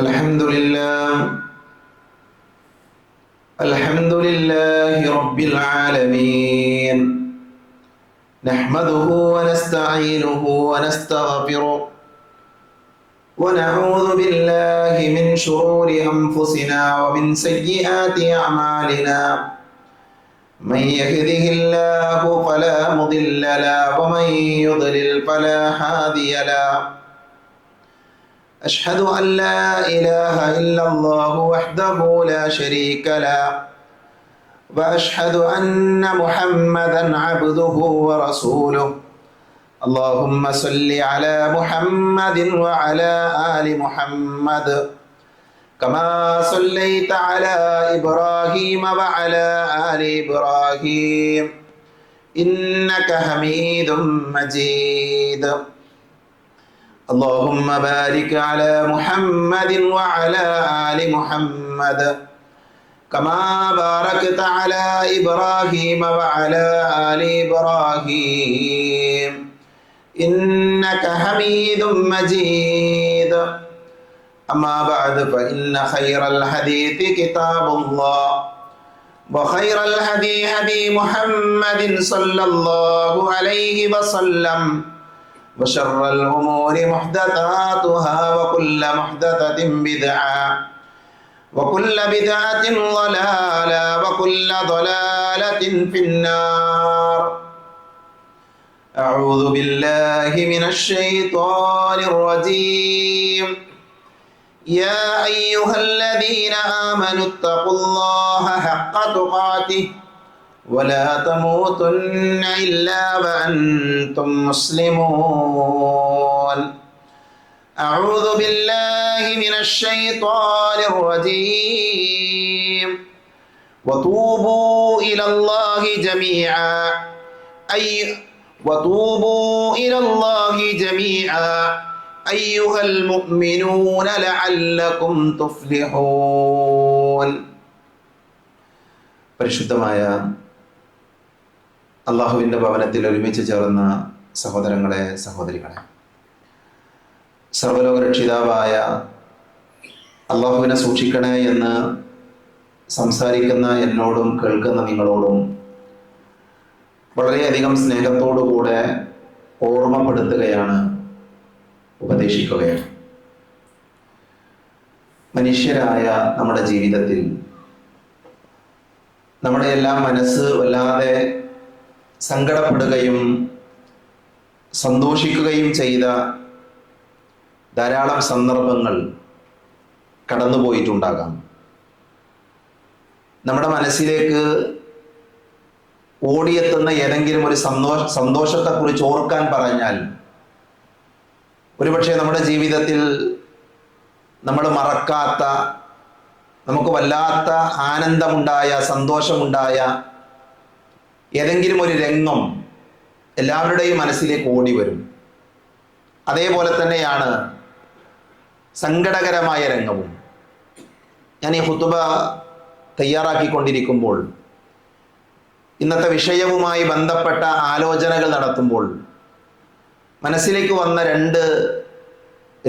الحمد لله الحمد لله رب العالمين نحمده ونستعينه ونستغفره ونعوذ بالله من شرور أنفسنا ومن سيئات أعمالنا من يهده الله فلا مضل له ومن يضلل فلا هادي له أشهد أن لا إله إلا الله وحده لا شريك له وأشهد أن محمدا عبده ورسوله اللهم صل على محمد وعلى آل محمد كما صليت على إبراهيم وعلى آل إبراهيم إنك حميد مجيد اللهم بارك على محمد وعلى آل محمد كما باركت على إبراهيم وعلى آل إبراهيم إنك حميد مجيد أما بعد فإن خير الحديث كتاب الله وخير الهدي هدي محمد صلى الله عليه وسلم وشر الأمور محدثاتها وكل محدثة بدعة وكل بدعة ضلالة وكل ضلالة في النار أعوذ بالله من الشيطان الرجيم يا أيها الذين آمنوا اتقوا الله حق تقاته ولا تموتن إلا وأنتم مسلمون أعوذ بالله من الشيطان الرجيم وتوبوا إلى الله جميعا أيها المؤمنون لعلكم تفلحون പരിശുദ്ധമായ അള്ളാഹുവിൻ്റെ ഭവനത്തിൽ ഒരുമിച്ച് ചേർന്ന സഹോദരങ്ങളെ സഹോദരികളെ, സർവ്വലോകരക്ഷിതാവായ അള്ളാഹുവിനെ സൂക്ഷിക്കണേ എന്ന് സംസാരിക്കുന്ന എന്നോടും കേൾക്കുന്ന നിങ്ങളോടും വളരെയധികം സ്നേഹത്തോടുകൂടെ ഓർമ്മപ്പെടുത്തുകയാണ്, ഉപദേശിക്കുകയാണ്. മനുഷ്യരായ നമ്മുടെ ജീവിതത്തിൽ നമ്മുടെ എല്ലാം മനസ്സ് വല്ലാതെ സങ്കടപ്പെടുകയും സന്തോഷിക്കുകയും ചെയ്ത ധാരാളം സന്ദർഭങ്ങൾ കടന്നുപോയിട്ടുണ്ടാകാം. നമ്മുടെ മനസ്സിലേക്ക് ഓടിയെത്തുന്ന ഏതെങ്കിലും ഒരു സന്തോഷത്തെക്കുറിച്ച് ഓർക്കാൻ പറഞ്ഞാൽ ഒരുപക്ഷെ നമ്മുടെ ജീവിതത്തിൽ നമ്മൾ മറക്കാത്ത, നമുക്ക് വല്ലാത്ത ആനന്ദമുണ്ടായ, സന്തോഷമുണ്ടായ ഏതെങ്കിലും ഒരു രംഗം എല്ലാവരുടെയും മനസ്സിലേക്ക് ഓടി വരും. അതേപോലെ തന്നെയാണ് സങ്കടകരമായ രംഗവും. ഞാൻ ഈ ഖുതുബ തയ്യാറാക്കിക്കൊണ്ടിരിക്കുമ്പോൾ, ഇന്നത്തെ വിഷയവുമായി ബന്ധപ്പെട്ട ആലോചനകൾ നടത്തുമ്പോൾ മനസ്സിലേക്ക് വന്ന രണ്ട്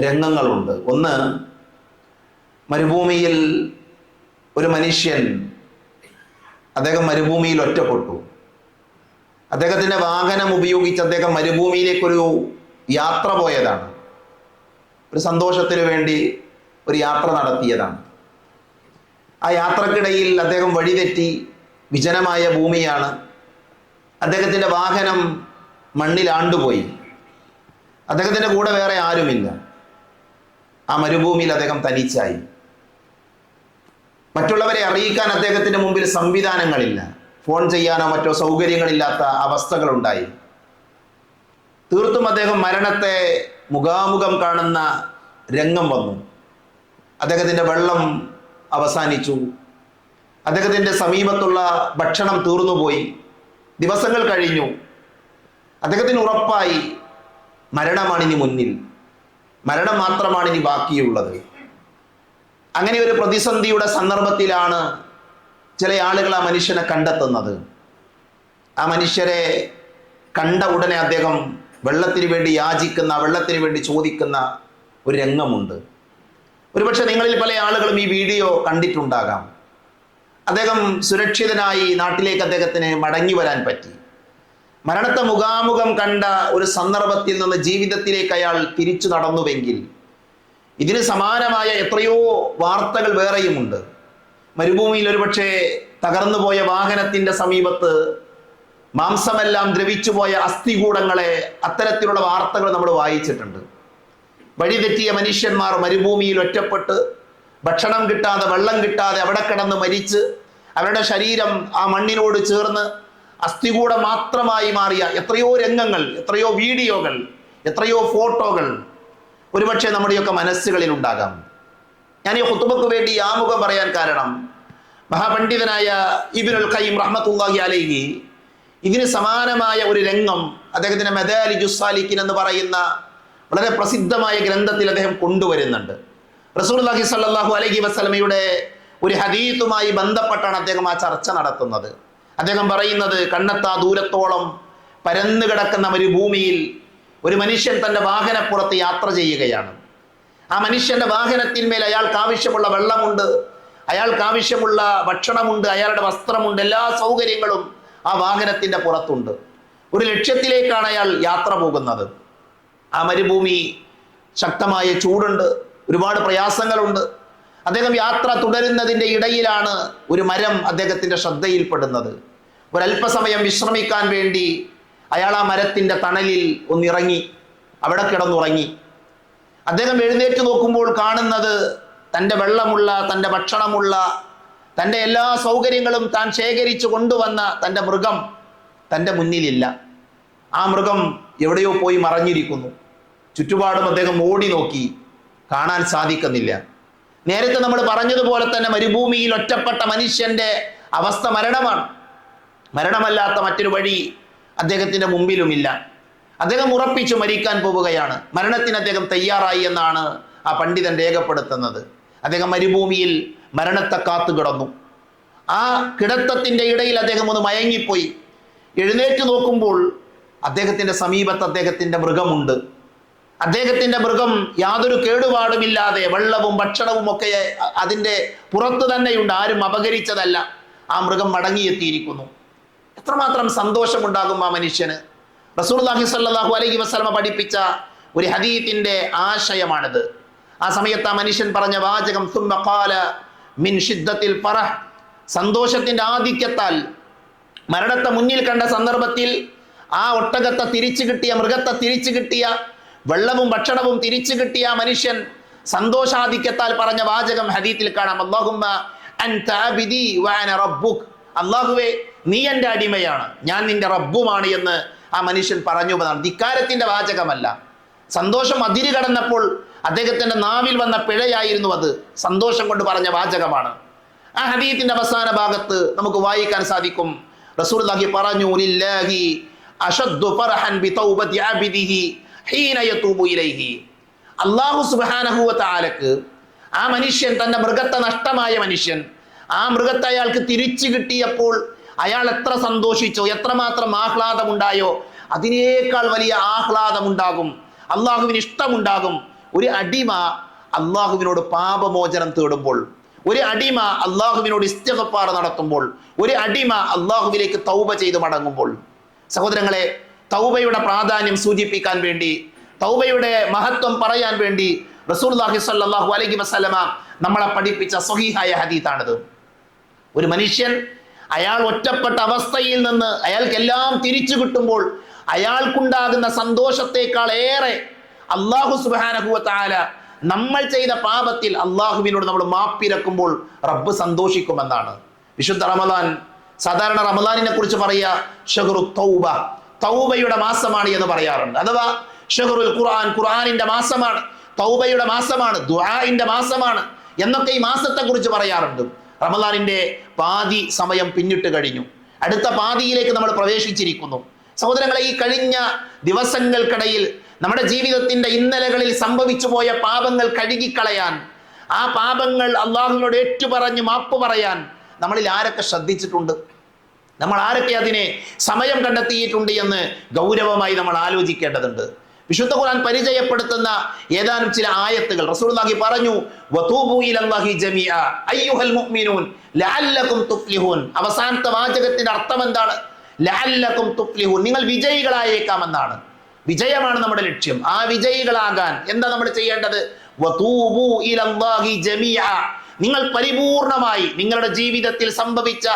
രംഗങ്ങളുണ്ട്. ഒന്ന്, മരുഭൂമിയിൽ ഒരു മനുഷ്യൻ, അദ്ദേഹം മരുഭൂമിയിൽ ഒറ്റപ്പെട്ടു. അദ്ദേഹത്തിൻ്റെ വാഹനം ഉപയോഗിച്ച് അദ്ദേഹം മരുഭൂമിയിലേക്കൊരു യാത്ര പോയതാണ്. ഒരു സന്തോഷത്തിന് വേണ്ടി ഒരു യാത്ര നടത്തിയതാണ്. ആ യാത്രക്കിടയിൽ അദ്ദേഹം വഴിതെറ്റി. വിജനമായ ഭൂമിയാണ്. അദ്ദേഹത്തിൻ്റെ വാഹനം മണ്ണിലാണ്ടുപോയി. അദ്ദേഹത്തിൻ്റെ കൂടെ വേറെ ആരുമില്ല. ആ മരുഭൂമിയിൽ അദ്ദേഹം തനിച്ചായി. മറ്റുള്ളവരെ അറിയിക്കാൻ അദ്ദേഹത്തിൻ്റെ മുമ്പിൽ സംവിധാനങ്ങളില്ല. ഫോൺ ചെയ്യാനോ മറ്റോ സൗകര്യങ്ങളില്ലാത്ത അവസ്ഥകളുണ്ടായി. തീർത്തും അദ്ദേഹം മരണത്തെ മുഖാമുഖം കാണുന്ന രംഗം വന്നു. അദ്ദേഹത്തിൻ്റെ വെള്ളം അവസാനിച്ചു. അദ്ദേഹത്തിൻ്റെ സമീപത്തുള്ള ഭക്ഷണം തീർന്നുപോയി. ദിവസങ്ങൾ കഴിഞ്ഞു. അദ്ദേഹത്തിന് ഉറപ്പായി മരണമാണിനി മുന്നിൽ, മരണം മാത്രമാണിനി ബാക്കിയുള്ളത്. അങ്ങനെ ഒരു പ്രതിസന്ധിയുടെ സന്ദർഭത്തിലാണ് ചില ആളുകൾ ആ മനുഷ്യനെ കണ്ടെത്തുന്നത്. ആ മനുഷ്യരെ കണ്ട ഉടനെ അദ്ദേഹം വെള്ളത്തിന് വേണ്ടി യാചിക്കുന്ന, വെള്ളത്തിന് വേണ്ടി ചോദിക്കുന്ന ഒരു രംഗമുണ്ട്. ഒരുപക്ഷെ നിങ്ങളിൽ പല ആളുകളും ഈ വീഡിയോ കണ്ടിട്ടുണ്ടാകാം. അദ്ദേഹം സുരക്ഷിതനായി നാട്ടിലേക്ക് അദ്ദേഹത്തിന് മടങ്ങി വരാൻ പറ്റി. മരണത്തെ മുഖാമുഖം കണ്ട ഒരു സന്ദർഭത്തിൽ നിന്ന് ജീവിതത്തിലേക്ക് അയാൾ തിരിച്ചു നടന്നുവെങ്കിൽ ഇതിന് സമാനമായ എത്രയോ വാർത്തകൾ വേറെയുമുണ്ട്. മരുഭൂമിയിൽ ഒരുപക്ഷെ തകർന്നുപോയ വാഹനത്തിന്റെ സമീപത്ത് മാംസമെല്ലാം ദ്രവിച്ചുപോയ അസ്ഥികൂടങ്ങളെ, അത്തരത്തിലുള്ള വാർത്തകൾ നമ്മൾ വായിച്ചിട്ടുണ്ട്. വഴിതെറ്റിയ മനുഷ്യന്മാർ മരുഭൂമിയിൽ ഒറ്റപ്പെട്ട് ഭക്ഷണം കിട്ടാതെ, വെള്ളം കിട്ടാതെ അവിടെ കിടന്ന് മരിച്ച് അവരുടെ ശരീരം ആ മണ്ണിനോട് ചേർന്ന് അസ്ഥികൂടം മാത്രമായി മാറിയ എത്രയോ രംഗങ്ങൾ, എത്രയോ വീഡിയോകൾ, എത്രയോ ഫോട്ടോകൾ ഒരുപക്ഷെ നമ്മുടെയൊക്കെ മനസ്സുകളിൽ ഉണ്ടാകാം. ഞാൻ ഈ ഖുതുബക്ക് വേണ്ടി ആമുഖം പറയാൻ കാരണം, മഹാപണ്ഡിതനായ ഇബ്നുൽ ഖയ്യിം റഹ്മത്തുള്ളാഹി അലൈഹി ഇതിന് സമാനമായ ഒരു രംഗം അദ്ദേഹത്തിന്റെ മദാരിജുസ് സാലിഖീൻ എന്ന് പറയുന്ന വളരെ പ്രസിദ്ധമായ ഗ്രന്ഥത്തിൽ അദ്ദേഹം കൊണ്ടുവരുന്നുണ്ട്. റസൂലുള്ളാഹി സ്വല്ലല്ലാഹു അലൈഹി വസല്ലമയുടെ ഒരു ഹദീസുമായി ബന്ധപ്പെട്ടാണ് അദ്ദേഹം ആ ചർച്ച നടത്തുന്നത്. അദ്ദേഹം പറയുന്നത്, കണ്ണെത്താ ദൂരത്തോളം പരന്നു കിടക്കുന്ന മരുഭൂമിയിൽ ഒരു മനുഷ്യൻ തൻ്റെ വാഹനപ്പുറത്ത് യാത്ര ചെയ്യുകയാണ്. ആ മനുഷ്യന്റെ വാഹനത്തിന്മേൽ അയാൾക്ക് ആവശ്യമുള്ള വെള്ളമുണ്ട്, അയാൾക്ക് ആവശ്യമുള്ള ഭക്ഷണമുണ്ട്, അയാളുടെ വസ്ത്രമുണ്ട്, എല്ലാ സൗകര്യങ്ങളും ആ വാഹനത്തിന്റെ പുറത്തുണ്ട്. ഒരു ലക്ഷ്യത്തിലേക്കാണ് അയാൾ യാത്ര പോകുന്നത്. ആ മരുഭൂമി ശക്തമായ ചൂടുണ്ട്, ഒരുപാട് പ്രയാസങ്ങളുണ്ട്. അദ്ദേഹം യാത്ര തുടരുന്നതിൻ്റെ ഇടയിലാണ് ഒരു മരം അദ്ദേഹത്തിന്റെ ശ്രദ്ധയിൽപ്പെടുന്നത്. ഒരല്പസമയം വിശ്രമിക്കാൻ വേണ്ടി അയാൾ ആ മരത്തിന്റെ തണലിൽ ഒന്നിറങ്ങി, അവിടെ കിടന്നുറങ്ങി. അദ്ദേഹം എഴുന്നേറ്റ് നോക്കുമ്പോൾ കാണുന്നത് തൻ്റെ വെള്ളമുള്ള, തൻ്റെ ഭക്ഷണമുള്ള, തൻ്റെ എല്ലാ സൗകര്യങ്ങളും താൻ ശേഖരിച്ചു കൊണ്ടുവന്ന തൻ്റെ മൃഗം തൻ്റെ മുന്നിലില്ല. ആ മൃഗം എവിടെയോ പോയി മറഞ്ഞിരിക്കുന്നു. ചുറ്റുപാടും അദ്ദേഹം ഓടി നോക്കി, കാണാൻ സാധിക്കുന്നില്ല. നേരത്തെ നമ്മൾ പറഞ്ഞതുപോലെ തന്നെ മരുഭൂമിയിൽ ഒറ്റപ്പെട്ട മനുഷ്യന്റെ അവസ്ഥ മരണമാണ്. മരണമല്ലാത്ത മറ്റൊരു വഴി അദ്ദേഹത്തിന്റെ മുമ്പിലുമില്ല. അദ്ദേഹം ഉറപ്പിച്ചു മരിക്കാൻ പോവുകയാണ്. മരണത്തിന് അദ്ദേഹം തയ്യാറായി എന്നാണ് ആ പണ്ഡിതൻ രേഖപ്പെടുത്തുന്നത്. അദ്ദേഹം മരുഭൂമിയിൽ മരണത്തെ കാത്തു കിടന്നു. ആ കിടത്തത്തിന്റെ ഇടയിൽ അദ്ദേഹം ഒന്ന് മയങ്ങിപ്പോയി. എഴുന്നേറ്റ് നോക്കുമ്പോൾ അദ്ദേഹത്തിന്റെ സമീപത്ത് അദ്ദേഹത്തിന്റെ മൃഗമുണ്ട്. അദ്ദേഹത്തിന്റെ മൃഗം യാതൊരു കേടുപാടുമില്ലാതെ വെള്ളവും ഭക്ഷണവും ഒക്കെ അതിൻ്റെ പുറത്ത് തന്നെയുണ്ട്, ആരും അപകരിച്ചതല്ല. ആ മൃഗം മടങ്ങിയെത്തിയിരിക്കുന്നു. എത്രമാത്രം സന്തോഷമുണ്ടാകും ആ മനുഷ്യന്. റസൂലുള്ളാഹി സ്വല്ലല്ലാഹു അലൈഹി വസല്ലമ പഠിപ്പിച്ച ഒരു ഹദീസിന്റെ ആശയമാണിത്. ആ സമയത്ത് ആ മനുഷ്യൻ പറഞ്ഞ വാചകം, സുമ്മ ഖാല മിൻ ഷിദ്ദത്തിൽ ഫറഹ്, സന്തോഷത്തിന്റെ ആധിക്യത്താൽ മരണത്തെ മുന്നിൽ കണ്ട സന്ദർഭത്തിൽ ആ ഒട്ടകത്തെ തിരിച്ചു കിട്ടിയ, മൃഗത്തെ തിരിച്ചു കിട്ടിയ, വെള്ളവും ഭക്ഷണവും തിരിച്ചു കിട്ടിയ ആ മനുഷ്യൻ സന്തോഷാധിക്യത്താൽ പറഞ്ഞ വാചകം ഹദീസിൽ കാണാം, അല്ലാഹുമ്മ അൻത അബ്ദി വഅന റബ്ബുക്, അല്ലാഹുവേ നീ എൻ്റെ അടിമയാണ്, ഞാൻ നിന്റെ റബ്ബുമാണ് എന്ന് ആ മനുഷ്യൻ പറഞ്ഞു. ധിക്കാരത്തിന്റെ വാചകമല്ല, സന്തോഷം അതിര് കടന്നപ്പോൾ അദ്ദേഹത്തിന്റെ നാവിൽ വന്ന പിഴയായിരുന്നു അത്, സന്തോഷം കൊണ്ട് പറഞ്ഞ വാചകമാണ്. ആ ഹദീസിന്റെ അവസാന ഭാഗത്ത് നമുക്ക് വായിക്കാൻ സാധിക്കും, റസൂലുള്ളാഹി പറഞ്ഞു, ലില്ലാഹി അശദ്ദു ഫർഹൻ ബിതൗബതി അബ്ദിഹി ഹീന യതൂബു ഇലൈഹി. അല്ലാഹു സുബ്ഹാനഹു വ തആലക്ക് ആ മനുഷ്യൻ, തന്റെ മൃഗത്തെ നഷ്ടമായ മനുഷ്യൻ, ആ മൃഗത്തെ അയാൾക്ക് തിരിച്ചു കിട്ടിയപ്പോൾ അയാൾ എത്ര സന്തോഷിച്ചോ, എത്രമാത്രം ആഹ്ലാദമുണ്ടായോ, അതിനേക്കാൾ വലിയ ആഹ്ലാദമുണ്ടാകും, അള്ളാഹുവിന് ഇഷ്ടമുണ്ടാകും ഒരു അടിമ അള്ളാഹുവിനോട് പാപമോചനം തേടുമ്പോൾ, ഒരു അടിമ അള്ളാഹുവിനോട് ഇസ്തിഗ്ഫാർ നടത്തുമ്പോൾ, ഒരു അടിമ അള്ളാഹുവിലേക്ക് തൗബ ചെയ്ത് മടങ്ങുമ്പോൾ. സഹോദരങ്ങളെ, തൗബയുടെ പ്രാധാന്യം സൂചിപ്പിക്കാൻ വേണ്ടി, തൗബയുടെ മഹത്വം പറയാൻ വേണ്ടി റസൂലുള്ളാഹി സ്വല്ലല്ലാഹു അലൈഹി വസല്ലമ നമ്മളെ പഠിപ്പിച്ച സ്വഹീഹായ ഹദീസാണിത്. ഒരു മനുഷ്യൻ അയാൾ ഒറ്റപ്പെട്ട അവസ്ഥയിൽ നിന്ന് അയാൾക്കെല്ലാം തിരിച്ചു കിട്ടുമ്പോൾ അയാൾക്കുണ്ടാകുന്ന സന്തോഷത്തെക്കാൾ ഏറെ അല്ലാഹു സുബ്ഹാനഹു വ തആല നമ്മൾ ചെയ്ത പാപത്തിൽ അള്ളാഹുവിനോട് നമ്മൾ മാപ്പിരക്കുമ്പോൾ റബ്ബ് സന്തോഷിക്കുമെന്നാണ്. വിശുദ്ധ റമദാൻ, സാധാരണ റമദാനിനെ കുറിച്ച് പറയുക ഷഹ്റു തൗബ, തൗബയുടെ മാസമാണ് എന്ന് പറയാറുണ്ട്. അഥവാ ഷഹ്റുൽ ഖുർആൻ, ഖുർആനിന്റെ മാസമാണ്, തൗബയുടെ മാസമാണ്, ദുആഇന്റെ മാസമാണ് എന്നൊക്കെ ഈ മാസത്തെ കുറിച്ച് പറയാറുണ്ട്. റമദാനിന്റെ പാതി സമയം പിന്നിട്ട് കഴിഞ്ഞു, അടുത്ത പാതിയിലേക്ക് നമ്മൾ പ്രവേശിച്ചിരിക്കുന്നു. സഹോദരങ്ങളെ, ഈ കഴിഞ്ഞ ദിവസങ്ങൾക്കിടയിൽ നമ്മുടെ ജീവിതത്തിന്റെ ഇന്നലകളിൽ സംഭവിച്ചു പോയ പാപങ്ങൾ കഴുകിക്കളയാൻ, ആ പാപങ്ങൾ അള്ളാഹുവിനോട് ഏറ്റുപറഞ്ഞ് മാപ്പ് പറയാൻ നമ്മളിൽ ആരൊക്കെ ശ്രദ്ധിച്ചിട്ടുണ്ട്? നമ്മൾ ആരൊക്കെ അതിനെ സമയം കണ്ടെത്തിയിട്ടുണ്ട് എന്ന് ഗൗരവമായി നമ്മൾ ആലോചിക്കേണ്ടതുണ്ട്. വിശുദ്ധ ഖുർആൻ പരിചയപ്പെടുത്തുന്ന ഏതാനും ചില ആയത്തുകൾ റസൂലുള്ളാഹി പറഞ്ഞു, വതൂബു ഇലല്ലാഹി ജമീഅ അയ്യുഹൽ മുഅ്മിനൂൻ ലഅല്ലകും തുഫ്ലിഹൂൻ. അവസാനത്തെ വാചകത്തിന്റെ അർത്ഥം എന്താണ്? ലഅല്ലകും തുഫ്ലിഹൂൻ, നിങ്ങൾ വിജയികളായേക്കാമെന്നാണ്. വിജയമാണ് നമ്മുടെ ലക്ഷ്യം. ആ വിജയികളാകാൻ എന്താ നമ്മൾ ചെയ്യേണ്ടത്? വതൂബു ഇലല്ലാഹി ജമീഅ, നിങ്ങൾ പരിപൂർണമായി നിങ്ങളുടെ ജീവിതത്തിൽ സംഭവിച്ച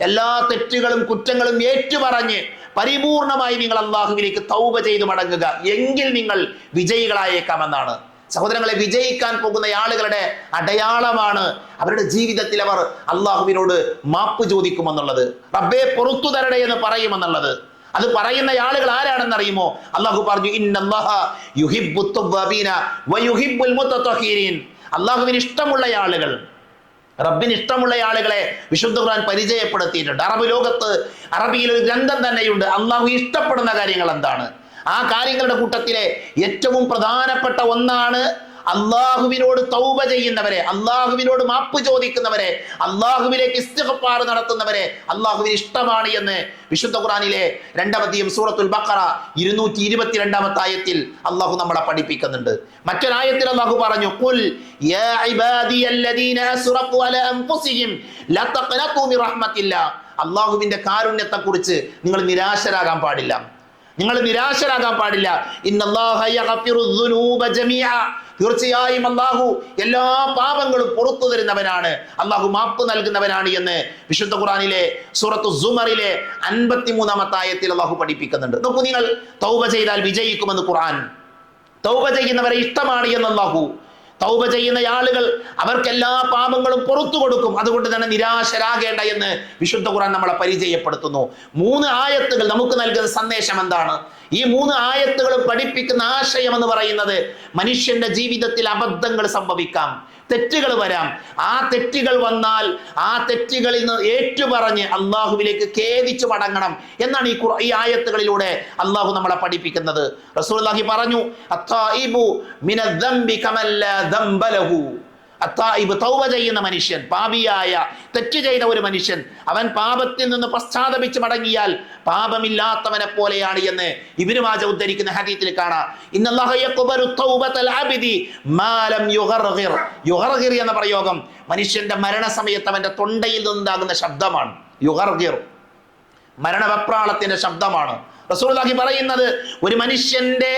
എല്ലാ തെറ്റുകളും കുറ്റങ്ങളും ഏറ്റുപറഞ്ഞ് പരിപൂർണമായി നിങ്ങൾ അള്ളാഹുവിലേക്ക് തൗബ ചെയ്ത് മടങ്ങുക, എങ്കിൽ നിങ്ങൾ വിജയികളായേക്കാമെന്നാണ്. സഹോദരങ്ങളെ, വിജയിക്കാൻ പോകുന്ന ആളുകളുടെ അടയാളമാണ് അവരുടെ ജീവിതത്തിൽ അവർ അള്ളാഹുവിനോട് മാപ്പ് ചോദിക്കുമെന്നുള്ളത്, റബ്ബേ പുറത്തു തരണേ എന്ന് പറയുമെന്നുള്ളത്. അത് പറയുന്ന ആളുകൾ ആരാണെന്ന് അറിയുമോ? അള്ളാഹു പറഞ്ഞു, ഇന്നല്ലാഹ യുഹിബ്ബുത് തവ്വാബീന വയുഹിബ്ബുൽ മുതതഹിരീൻ. അള്ളാഹുവിന് ഇഷ്ടമുള്ള ആളുകൾ, റബ്ബിന് ഇഷ്ടമുള്ള ആളുകളെ വിശുദ്ധ ഖുർആൻ പരിചയപ്പെടുത്തിയിട്ടുണ്ട്. അറബ് ലോകത്ത് അറബിയിൽ ഒരു ഗ്രന്ഥം തന്നെയുണ്ട്, അള്ളാഹു ഇഷ്ടപ്പെടുന്ന കാര്യങ്ങൾ എന്താണ്. ആ കാര്യങ്ങളുടെ കൂട്ടത്തിലെ ഏറ്റവും പ്രധാനപ്പെട്ട ഒന്നാണ് അള്ളാഹുവിനോട് തൗബ ചെയ്യുന്നവരെ, അള്ളാഹുവിനോട് മാപ്പ് ചോദിക്കുന്നവരെ, അള്ളാഹുവിലേക്ക് ഇസ്തിഗ്ഫാർ നടത്തുന്നവരെ അള്ളാഹുവിന് ഇഷ്ടമാണ് എന്ന് വിശുദ്ധ ഖുർആനിലെ 2-ാം അധ്യായം സൂറത്തുൽ ബഖറ 222-ാമത്തെ ആയത്തിൽ അള്ളാഹു നമ്മളെ പഠിപ്പിക്കുന്നുണ്ട്. മറ്റൊരായത്തിൽ അള്ളാഹു പറഞ്ഞു, ഖുൽ യാ ഇബാദിയല്ലദീന അസ്റഫു അലാ അൻഫുസിഹിം ലാ തഖ്നതു മിർ റഹ്മത്തില്ലാ. അള്ളാഹുവിന്റെ കാരുണ്യത്തെ കുറിച്ച് നിങ്ങൾ നിരാശരാകാൻ പാടില്ല. നിങ്ങൾ നിരാശരാകാൻ പാടില്ല. ഇന്നല്ലാഹ യഗ്ഫിറുദ് ദുനൂബ ജമീഅ, തീർച്ചയായും അള്ളാഹു എല്ലാ പാപങ്ങളും പുറത്തു തരുന്നവനാണ്, അള്ളാഹു മാപ്പ് നൽകുന്നവനാണ് എന്ന് വിശുദ്ധ ഖുർആനിലെ സൂറത്തു സുമറിലെ 53-ാമത്തെ ആയത്തിൽ അള്ളാഹു പഠിപ്പിക്കുന്നുണ്ട്. നോക്കൂ, നിങ്ങൾ തൗബ ചെയ്താൽ വിജയിക്കുമെന്ന് ഖുർആൻ. തൗബ ചെയ്യുന്നവരെ ഇഷ്ടമാണ് എന്ന് അള്ളാഹു. തൗബ ചെയ്യുന്ന ആളുകൾ അവർക്ക് എല്ലാ പാപങ്ങളും പുറത്തു കൊടുക്കും. അതുകൊണ്ട് തന്നെ നിരാശരാകേണ്ട എന്ന് വിശുദ്ധ ഖുർആൻ നമ്മളെ പരിചയപ്പെടുത്തുന്നു. 3 ആയത്തുകൾ നമുക്ക് നൽകുന്ന സന്ദേശം എന്താണ്? ഈ 3 ആയത്തുകളും പഠിപ്പിക്കുന്ന ആശയം എന്ന് പറയുന്നത്, മനുഷ്യന്റെ ജീവിതത്തിൽ അബദ്ധങ്ങൾ സംഭവിക്കാം, തെറ്റുകൾ വരാം. ആ തെറ്റുകൾ വന്നാൽ ആ തെറ്റുകളിൽ നിന്ന് ഏറ്റുപറഞ്ഞ് അള്ളാഹുവിലേക്ക് ഖേദിച്ചു മടങ്ങണം എന്നാണ് ഈ ആയത്തുകളിലൂടെ അള്ളാഹു നമ്മളെ പഠിപ്പിക്കുന്നത്. റസൂലുള്ളാഹി പറഞ്ഞു, അത്തായിബു മിനദ്ദംബി കമല്ലാ ദംബ ലഹു. അത്തായിബ്, തൗബ ചെയ്യുന്ന മനുഷ്യൻ, പാപിയായ തെറ്റ് ചെയ്ത ഒരു മനുഷ്യൻ, അവൻ പാപത്തിൽ നിന്ന് പശ്ചാത്തപിച്ച് മടങ്ങിയാൽ പാപമില്ലാത്തവനെ പോലെയാണ് എന്ന് ഇബ്നു മാജ ഉദ്ധരിക്കുന്ന ഹദീസിൽ കാണാം. ഇന്നല്ലാഹ യഖ്ബലു തൗബതൽ അബ്ദി മാ ലം യുഗർഗിർ. യുഗർഗിർ എന്ന പ്രയോഗം മനുഷ്യന്റെ മരണസമയത്ത് അവന്റെ തൊണ്ടയിൽ നിന്നുണ്ടാകുന്ന ശബ്ദമാണ്. യുഗർഗിർ മരണവെപ്രാളത്തിന്റെ ശബ്ദമാണ്. റസൂലുള്ളാഹി പറയുന്നത്, ഒരു മനുഷ്യന്റെ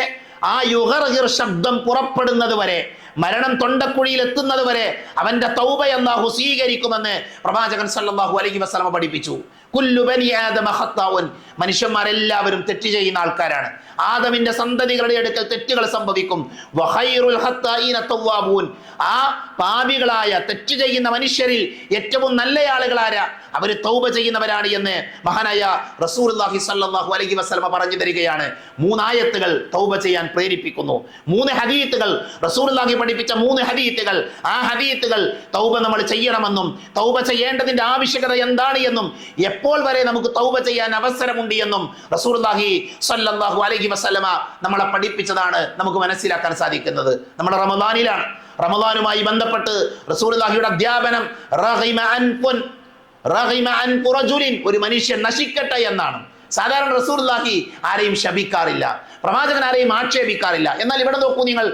ആ യുഗർഗിർ ശബ്ദം പുറപ്പെടുന്നത് വരെ, മരണം തൊണ്ടക്കുഴിയിൽ എത്തുന്നത് വരെ അവന്റെ തൗബ അല്ലാഹു സ്വീകരിക്കുമെന്ന് പ്രവാചകൻ സല്ലല്ലാഹു അലൈഹി വസല്ലം പഠിപ്പിച്ചു. കുല്ലു ബനി ആദമ ഖത്താഉൻ, മനുഷ്യന്മാരെല്ലാവരും തെറ്റ് ചെയ്യുന്ന ആൾക്കാരാണ്. ആദമിന്റെ സന്തതികളുടെ അടുക്കൽ തെറ്റുകൾ സംഭവിക്കും. വഖൈറുൽ ഖത്താഈന തവ്വാബൂൻ, ആ പാപികളായ തെറ്റ് ചെയ്യുന്ന മനുഷ്യരിൽ ഏറ്റവും നല്ല ആളുകളാരാ? അവര് തൗബ ചെയ്യുന്നവരാണ് എന്ന് മഹാനായ റസൂലുള്ളാഹി സ്വല്ലല്ലാഹു അലൈഹി വസല്ലം പറഞ്ഞു തരികയാണ്. 3 ആയത്തുകൾ തൗബ ചെയ്യാൻ പ്രേരിപ്പിക്കുന്നു. 3 ഹദീത്തുകൾ, റസൂലുള്ളാഹി പഠിപ്പിച്ച 3 ഹദീത്തുകൾ. ആ ഹദീത്തുകൾ തൗബ നമ്മൾ ചെയ്യണമെന്നും തൗബ ചെയ്യേണ്ടതിന്റെ ആവശ്യകത എന്താണ് എന്നും എപ്പോൾ വരെ നമുക്ക് തൗബ ചെയ്യാൻ അവസരമുണ്ട് എന്നും റസൂലുള്ളാഹി സ്വല്ലല്ലാഹു അലൈഹി വസല്ലമ നമ്മളെ പഠിപ്പിച്ചതാണ് നമുക്ക് മനസ്സിലാക്കാൻ സാധിക്കുന്നത്. നമ്മൾ റമദാനിലാണ്. റമദാനുമായി ബന്ധപ്പെട്ട് റസൂലുള്ളാഹിയുടെ അധ്യാപനം ഒരു മനുഷ്യൻ നശിക്കട്ടെ എന്നാണ്. സാധാരണ റസൂലുള്ളാഹി ആരെയും ശപിക്കാറില്ല, പ്രവാചകൻ ആരെയും ആക്ഷേപിക്കാറില്ല. എന്നാൽ ഇവിടെ നോക്കൂ നിങ്ങൾ,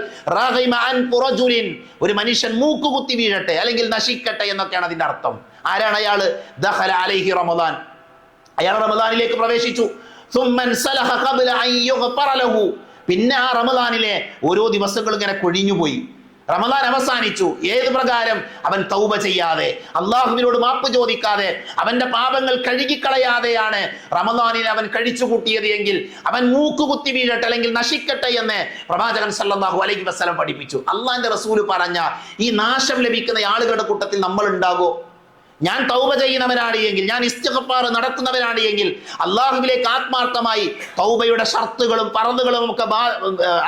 ഒരു മനുഷ്യൻ മൂക്കുകുത്തി വീഴട്ടെ അല്ലെങ്കിൽ നശിക്കട്ടെ എന്നൊക്കെയാണ് അതിന്റെ അർത്ഥം. ആരാണ് അയാള്? ദഖല അലൈഹി റമദാൻ, അയാൾ റമദാനിലേക്ക് പ്രവേശിച്ചു. പിന്നെ ആ റമദാനിലെ ഓരോ ദിവസങ്ങളും ഇങ്ങനെ കൊഴിഞ്ഞുപോയി. റമദാൻ അവസാനിച്ചു. ഏത് പ്രകാരം? അവൻ തൗബ ചെയ്യാതെ, അള്ളാഹുവിനോട് മാപ്പ് ചോദിക്കാതെ, അവന്റെ പാപങ്ങൾ കഴുകിക്കളയാതെയാണ് റമദാനിൽ അവൻ കഴിച്ചു കൂട്ടിയത് എങ്കിൽ അവൻ മൂക്കുകുത്തി വീഴട്ടെ അല്ലെങ്കിൽ നശിക്കട്ടെ എന്ന് പ്രവാചകൻ സല്ലല്ലാഹു അലൈഹി വസല്ലം പഠിപ്പിച്ചു. അള്ളാഹിന്റെ റസൂല് പറഞ്ഞ ഈ നാശം ലഭിക്കുന്ന ആളുകളുടെ കൂട്ടത്തിൽ നമ്മൾ ഉണ്ടാകോ? ഞാൻ തൗബ ചെയ്യുന്നവനാണ് എങ്കിൽ, ഞാൻ ഇസ്തിഗ്ഫാർ നടത്തുന്നവനാണ് എങ്കിൽ, അള്ളാഹുവിലേക്ക് ആത്മാർത്ഥമായി തൗബയുടെ ഷർത്തുകളും ഫർളുകളും ഒക്കെ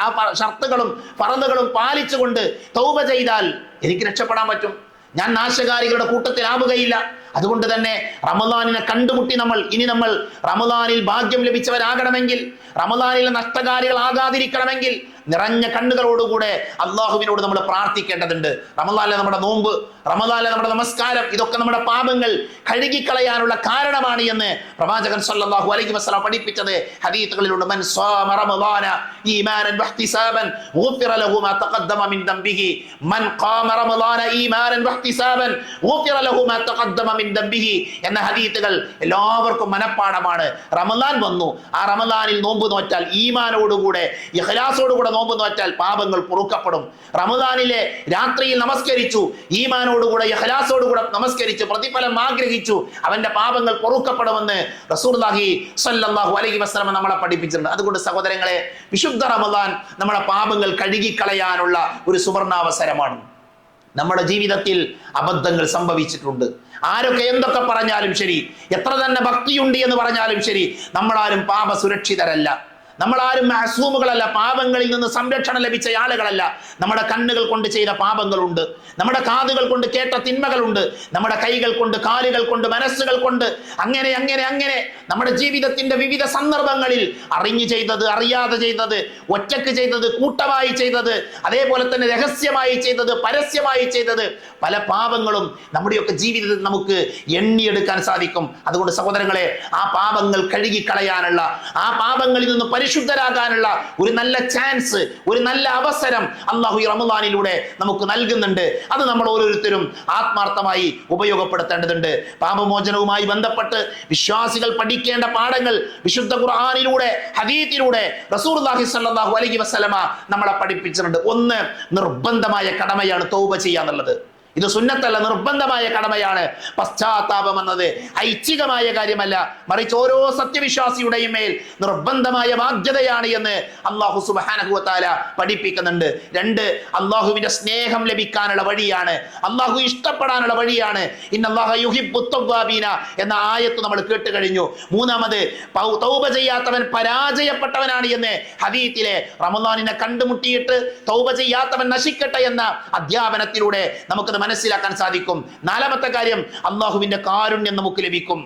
ആ ഷർത്തുകളും ഫർളുകളും പാലിച്ചുകൊണ്ട് തൗബ ചെയ്താൽ എനിക്ക് രക്ഷപ്പെടാൻ പറ്റും. ഞാൻ നാശകാരികളുടെ കൂട്ടത്തിലാവുകയില്ല. അതുകൊണ്ട് തന്നെ റമദാനിനെ കണ്ടുമുട്ടി ഇനി നമ്മൾ റമദാനിൽ ഭാഗ്യം ലഭിച്ചവരാകണമെങ്കിൽ, റമദാനിലെ നഷ്ടകാരികളാകാതിരിക്കണമെങ്കിൽ, നിറഞ്ഞ കണ്ണുകളോടുകൂടെ അള്ളാഹുവിനോട് നമ്മൾ പ്രാർത്ഥിക്കേണ്ടതുണ്ട്. റമദാനിലെ നമ്മുടെ നോമ്പ്, റമദാനിലെ നമ്മുടെ നമസ്കാരം, ഇതൊക്കെ നമ്മുടെ പാപങ്ങൾ കഴുകിക്കളയാനുള്ള കാരണമാണ് എന്ന് പ്രവാചകൻ സല്ലല്ലാഹു അലൈഹി വസല്ലം പഠിപ്പിച്ചത് ഹദീസുകളിലുണ്ട്. മൻ സാമ റമദാന ഈമാനൻ വഹ്തിസാബൻ ഗുഫിറ ലഹു മാ തഖദ്ദമ മിൻ ദംബിഹി. മൻ ഖാമ റമദാന ഈമാനൻ വഹ്തിസാബൻ ഗുഫിറ ലഹു മാ തഖദ്ദമ മിൻ ദംബിഹി എന്ന ഹദീസുകൾ എല്ലാവർക്കും മനപ്പാഠമാണ്. റമദാൻ വന്നു, ആ റമദാനിൽ നോമ്പ് നോറ്റാൽ, ഈമാനോടുകൂടെ ഇഖ്ലാസോടുകൂടെ നോമ്പ് നോറ്റാൽ പാപങ്ങൾ പൊറുക്കപ്പെടും. റമദാനിലെ രാത്രിയിൽ നമസ്കരിച്ചു, ഈമാനോടുകൂടെ ഇഖ്ലാസോടുകൂടെ നമസ്കരിച്ചു, പ്രതിഫലം ആഗ്രഹിച്ചു, അവന്റെ പാപങ്ങൾ പൊറുക്കപ്പെടുമെന്ന് റസൂലുള്ളാഹി സ്വല്ലല്ലാഹു അലൈഹി വസല്ലം നമ്മളെ പഠിപ്പിച്ചിട്ടുണ്ട്. അതുകൊണ്ട് സഹോദരങ്ങളെ, വിശുദ്ധ റമദാൻ നമ്മുടെ പാപങ്ങൾ കഴുകിക്കളയാനുള്ള ഒരു സുവർണാവസരമാണ്. നമ്മുടെ ജീവിതത്തിൽ അബദ്ധങ്ങൾ സംഭവിച്ചിട്ടുണ്ട്. ആരൊക്കെ എന്തൊക്കെ പറഞ്ഞാലും ശരി, എത്ര തന്നെ ഭക്തിയുണ്ട് എന്ന് പറഞ്ഞാലും ശരി, നമ്മളാരും പാപ സുരക്ഷിതരല്ല. നമ്മളാരും മഅസൂമുകളല്ല, പാപങ്ങളിൽ നിന്ന് സംരക്ഷണം ലഭിച്ച ആളുകളല്ല. നമ്മുടെ കണ്ണുകൾ കൊണ്ട് ചെയ്ത പാപങ്ങളുണ്ട്, നമ്മുടെ കാതുകൾ കൊണ്ട് കേട്ട തിന്മകളുണ്ട്, നമ്മുടെ കൈകൾ കൊണ്ട്, കാലുകൾ കൊണ്ട്, മനസ്സുകൾ കൊണ്ട്, അങ്ങനെ അങ്ങനെ അങ്ങനെ നമ്മുടെ ജീവിതത്തിന്റെ വിവിധ സന്ദർഭങ്ങളിൽ അറിഞ്ഞു ചെയ്തത്, അറിയാതെ ചെയ്തത്, ഒറ്റക്ക് ചെയ്തത്, കൂട്ടമായി ചെയ്തത്, അതേപോലെ തന്നെ രഹസ്യമായി ചെയ്തത്, പരസ്യമായി ചെയ്തത്, പല പാപങ്ങളും നമ്മുടെയൊക്കെ ജീവിതത്തിൽ നമുക്ക് എണ്ണിയെടുക്കാൻ സാധിക്കും. അതുകൊണ്ട് സഹോദരങ്ങളെ, ആ പാപങ്ങൾ കഴുകിക്കളയാനുള്ള, ആ പാപങ്ങളിൽ നിന്ന് പരിശുദ്ധരാകാനുള്ള ഒരു നല്ല ചാൻസ്, ഒരു നല്ല അവസരം അല്ലാഹു ഈ റമദാനിലൂടെ നമുക്ക് നൽകുന്നുണ്ട്. അത് നമ്മൾ ഓരോരുത്തരും ആത്മാർത്ഥമായി ഉപയോഗപ്പെടുത്തേണ്ടതുണ്ട്. പാപമോചനവുമായി ബന്ധപ്പെട്ട് വിശ്വാസികൾ പഠിക്കേണ്ട പാഠങ്ങൾ വിശുദ്ധ ഖുർആനിലൂടെ, ഹദീസിലൂടെ റസൂലുള്ളാഹി സ്വല്ലല്ലാഹു അലൈഹി വസല്ലമ നമ്മളെ പഠിപ്പിച്ചിട്ടുണ്ട്. ഒന്ന്, നിർബന്ധമായ കടമയാണ് തൗബ ചെയ്യാന്നുള്ളത്. ഇത് സുന്നത്തല്ല, നിർബന്ധമായ കടമയാണ്. പശ്ചാത്താപം എന്നത് ഐച്ഛികമായ കാര്യമല്ല, മറിച്ച് ഓരോ സത്യവിശ്വാസിയുടെയും മേൽ നിർബന്ധമായ ബാധ്യതയാണ് എന്ന് അല്ലാഹു സുബ്ഹാനഹു വ തആല പഠിപ്പിക്കുന്നുണ്ട്. രണ്ട്, അല്ലാഹുവിന്റെ സ്നേഹം ലഭിക്കാനുള്ള വഴിയാണ്, അല്ലാഹു ഇഷ്ടപ്പെടാനുള്ള വഴിയാണ്. ഇന്നല്ലാഹ യുഹിബ്ബുത് തവ്വാബീന എന്ന ആയത്ത് നമ്മൾ കേട്ട് കഴിഞ്ഞു. മൂന്നാമത്, തൗബ ചെയ്യാത്തവൻ പരാജയപ്പെട്ടവനാണ് എന്ന് ഹദീസിലെ റമദാനിനെ കണ്ടുമുട്ടിയിട്ട് തൗബ ചെയ്യാത്തവൻ നശിക്കട്ടെ എന്ന അധ്യാപനത്തിലൂടെ നമുക്കത് മനസ്സിലാക്കാൻ സാധിക്കും. നാലാമത്തെ കാര്യം, അള്ളാഹുവിന്റെ കാരുണ്യം നമുക്ക് ലഭിക്കും.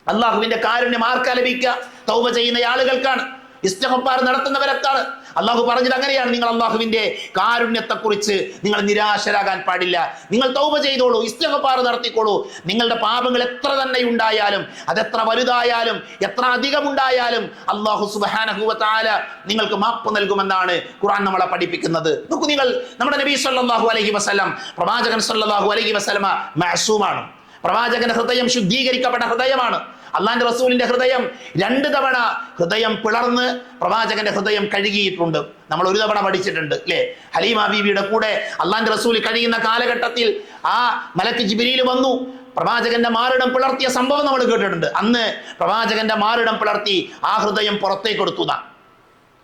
അള്ളാഹുവിന്റെ കാരുണ്യം ആർക്കാ ലഭിക്കുക? തൗബ ചെയ്യുന്ന ആളുകൾക്കാണ്, ഇസ്തിഗ്ഫാർ നടത്തുന്നവരൊക്കെയാണ്. അള്ളാഹു പറഞ്ഞത് അങ്ങനെയാണ്, നിങ്ങൾ അള്ളാഹുവിന്റെ കാരുണ്യത്തെക്കുറിച്ച് നിങ്ങൾ നിരാശരാകാൻ പാടില്ല. നിങ്ങൾ തൗബ ചെയ്തോളൂ, ഇസ്തിഗ്ഫാർ നടത്തിക്കോളൂ. നിങ്ങളുടെ പാപങ്ങൾ എത്ര തന്നെ ഉണ്ടായാലും, അതെത്ര വലുതായാലും, എത്ര അധികം ഉണ്ടായാലും അള്ളാഹു സുബ്ഹാനഹു വ തആല നിങ്ങൾക്ക് മാപ്പ് നൽകുമെന്നാണ് ഖുർആൻ നമ്മളെ പഠിപ്പിക്കുന്നത്. നോക്കൂ, നിങ്ങൾ നമ്മുടെ നബി സല്ലല്ലാഹു അലൈഹി വസല്ലം, പ്രവാചകൻ സല്ലല്ലാഹു അലൈഹി വസല്ലമ മഅസൂമാണ്. പ്രവാചകന്റെ ഹൃദയം ശുദ്ധീകരിക്കപ്പെട്ട ഹൃദയമാണ്. അള്ളാന്റെ റസൂലിന്റെ ഹൃദയം 2 തവണ ഹൃദയം പിളർന്ന് പ്രവാചകന്റെ ഹൃദയം കഴുകിയിട്ടുണ്ട്. നമ്മൾ ഒരു തവണ പഠിച്ചിട്ടുണ്ട് അല്ലെ? ഹലീമ ബീവിയുടെ കൂടെ അള്ളാന്റെ റസൂൽ കഴിയുന്ന കാലഘട്ടത്തിൽ ആ മലക്ക് ജിബ്രീൽ വന്നു, പ്രവാചകന്റെ മാറിടം പിളർത്തിയ സംഭവം നമ്മൾ കേട്ടിട്ടുണ്ട്. അന്ന് പ്രവാചകന്റെ മാറിടം പിളർത്തി ആ ഹൃദയം പുറത്തേക്കെടുത്തു.